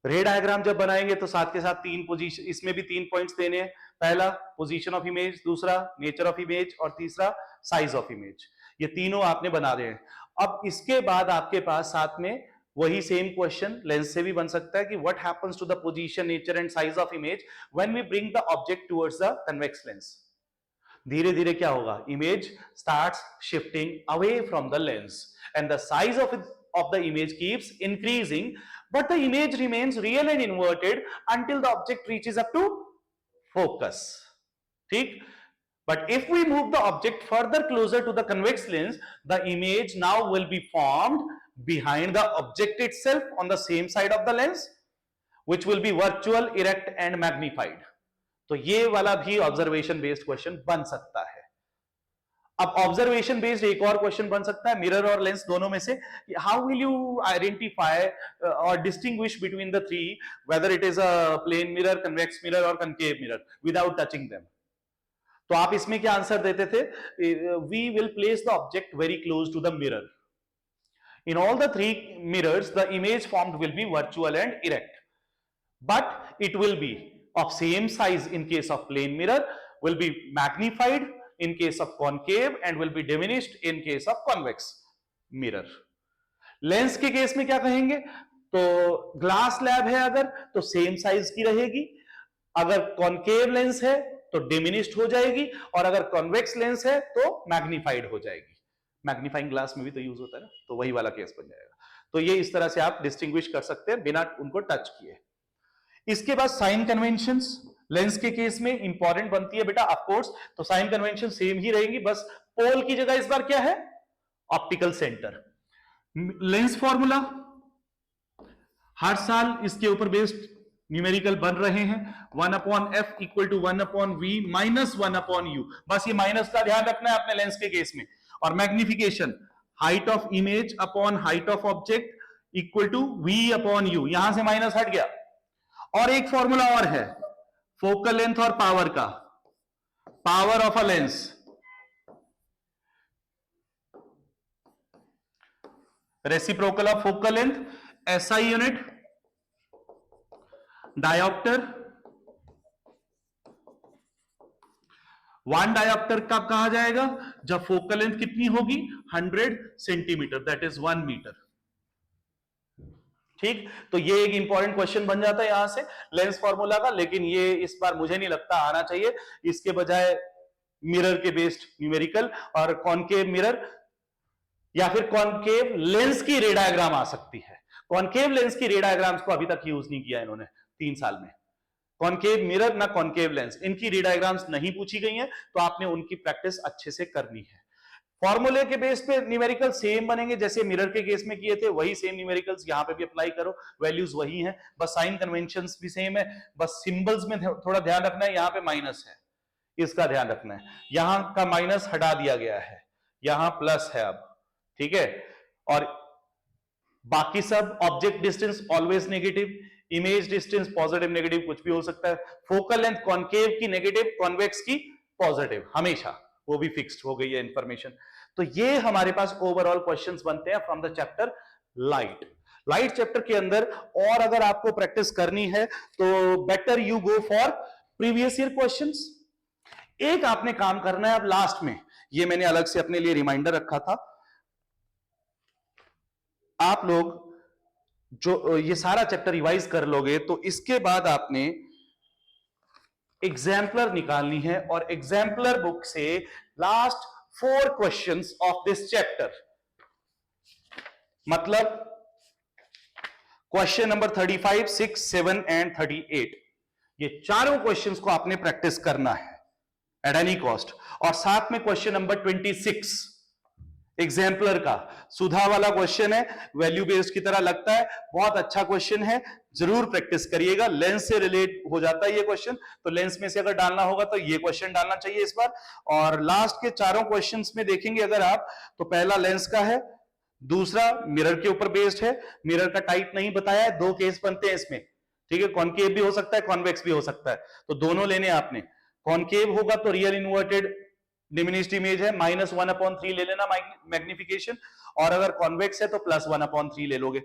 रे डायग्राम जब बनाएंगे तो साथ के साथ तीन पोजीशन, इसमें भी 3 पॉइंट्स देने हैं, पहला पोजीशन ऑफ इमेज, दूसरा नेचर ऑफ इमेज और तीसरा साइज ऑफ इमेज। ये तीनों आपने बना दिए हैं। अब इसके बाद आपके पास साथ में वही सेम क्वेश्चन लेंस से भी बन सकता है कि what happens to the position, nature and size of image when we bring the object towards the convex lens. धीरे धीरे क्या होगा, image starts shifting away from the lens and the size of the image keeps increasing, but the image remains real and inverted until the object reaches up to focus, ठीक। But if we move the object further closer to the convex lens, the image now will be formed behind the object itself on the same side of the lens, which will be virtual, erect and magnified. तो ये वाला भी observation based question बन सकता है। अब observation based एक और क्वेश्चन बन सकता है मिरर और लेंस दोनों में से, हाउ विल यू आइडेंटिफाई और distinguish between the three, whether it is a plane mirror, convex mirror और concave mirror without touching them. तो आप इसमें क्या आंसर देते थे, we will place the object very close to the mirror. In all the three mirrors, the image formed will be virtual and erect, but it will be of same size in case of plane mirror, will be magnified in case of concave and will be diminished in case of convex mirror. Lens के case में क्या कहेंगे, तो glass slab है अगर तो same size की रहेगी, अगर कॉनकेव लेंस है तो डिमिनिश्ड हो जाएगी, और अगर कॉन्वेक्स लेंस है तो मैग्नीफाइड हो जाएगी। मैग्नीफाइंग ग्लास में भी तो यूज होता है ना, तो वही वाला केस बन जाएगा। तो ये इस तरह से आप डिस्टिंग्विश कर सकते हैं बिना उनको टच किए। इसके बाद साइन कन्वेंशंस लेंस के केस में इंपॉर्टेंट बनती है बेटा, ऑफ कोर्स। तो साइन कन्वेंशन सेम ही रहेंगी, बस पोल की जगह इस बार क्या है, ऑप्टिकल सेंटर। लेंस फॉर्मूला हर साल इसके ऊपर बेस्ड न्यूमेरिकल बन रहे हैं, 1/f equal to 1/v minus 1/u। बस ये माइनस का ध्यान रखना है अपने लेंस के केस में। और magnification height of image upon height of object equal to v/u, यहां से माइनस हट गया। और एक फॉर्मूला और है फोकल लेंथ और पावर का, power of a lens reciprocal of focal length, SI unit, dioptre. 1 dioptre कब कहा जाएगा, जब फोकल लेंथ कितनी होगी 100 सेंटीमीटर, दैट इज 1 मीटर। ठीक, तो ये एक इंपॉर्टेंट क्वेश्चन बन जाता है यहां से लेंस फॉर्मूला का, लेकिन ये इस बार मुझे नहीं लगता आना चाहिए। इसके बजाय मिरर के बेस्ड न्यूमेरिकल और कॉनकेव मिरर या फिर कॉनकेव लेंस की रे डायग्राम आ सकती है। कॉनकेव लेंस की रे डायग्राम्स को अभी तक यूज नहीं किया इन्होंने 3 साल में। कॉनकेव मिरर ना कॉनकेव लेंस, इनकी रे डायग्राम्स नहीं पूछी गई हैं, तो आपने उनकी प्रैक्टिस अच्छे से करनी है। फॉर्मूले के बेस पे न्यूमेरिकल सेम बनेंगे, जैसे मिरर के केस में किए थे वही सेम न्यूमेरिकल्स यहां पे भी अप्लाई करो, वैल्यूज वही हैं, बस साइन कन्वेंशंस भी सेम है, बस सिंबल्स में थोड़ा ध्यान रखना है। यहां पे माइनस है, इसका ध्यान रखना है, यहां का माइनस हटा दिया गया है, यहां प्लस है अब, ठीक है। और बाकी सब object distance always negative, image distance positive negative कुछ भी हो सकता है, फोकल लेंथ कॉनकेव की नेगेटिव, कॉन्वेक्स की पॉजिटिव, हमेशा वो भी फिक्स्ड हो गई है इंफॉर्मेशन। तो ये हमारे पास ओवरऑल क्वेश्चंस बनते हैं from the chapter light. Light chapter के अंदर और अगर आपको प्रैक्टिस करनी है तो better you go for previous year questions. एक आपने काम करना है अब लास्ट में, ये मैंने अलग से अपने लिए रिमाइंडर रखा था, आप लोग जो ये सारा चैप्टर रिवाइज कर लोगे तो इसके बाद आपने एग्जाम्पलर निकालनी है, और एग्जाम्पलर बुक से last 4 questions of this chapter, मतलब क्वेश्चन नंबर 35, 6, 7 एंड 38, ये चारों क्वेश्चंस को आपने प्रैक्टिस करना है एट एनी कॉस्ट। और साथ में क्वेश्चन नंबर 26 एग्जाम्पलर का सुधा वाला क्वेश्चन है, वैल्यू बेस्ड की तरह लगता है, बहुत अच्छा क्वेश्चन है, जरूर प्रैक्टिस करिएगा। लेंस से रिलेट हो जाता है ये क्वेश्चन, तो लेंस में से अगर डालना होगा तो ये क्वेश्चन डालना चाहिए इस बार। और लास्ट के चारों क्वेश्चंस में देखेंगे अगर आप, तो पहला लेंस का है, दूसरा मिरर के ऊपर बेस्ड है, मिरर का टाइप नहीं बताया है, 2 केस बनते हैं इसमें, ठीक है, कॉनकेव भी हो सकता है, कॉन्वेक्स भी हो सकता है, तो दोनों लेने आपने। कॉनकेव होगा तो रियल इन्वर्टेड डिमिनिश्ड इमेज है, -1/3 ले लेना मैग्निफिकेशन, और अगर कॉन्वेक्स है तो +1/3 ले लोगे।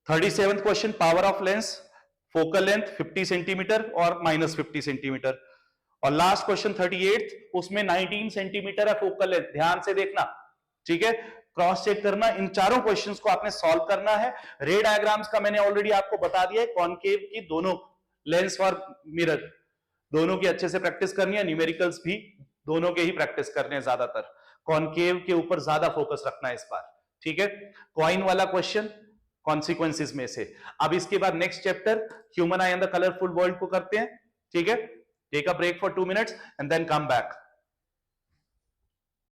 37th question, power of lens, focal length 50 centimetre और -50 सेंटीमीटर। और लास्ट क्वेश्चन 38th, उसमें 19 सेंटीमीटर है फोकल लेंथ, ध्यान से देखना, ठीक है, क्रॉस चेक करना। इन चारों क्वेश्चंस को आपने सॉल्व करना है। रे डायग्राम्स का मैंने ऑलरेडी आपको बता दिया है, कॉनकेव की दोनों, लेंस और मिरर दोनों की अच्छे से प्रैक्टिस करनी है, न्यूमेरिकल्स भी दोनों के ही प्रैक्टिस करने हैं, ज्यादातर कॉनकेव के ऊपर ज्यादा फोकस रखना है इस बार, ठीक है। कॉइन वाला क्वेश्चन कॉन्सिक्वेंसेस में से। अब इसके बाद next chapter human eye and the colourful world को करते हैं, ठीक है। Take a break for 2 minutes and then come back.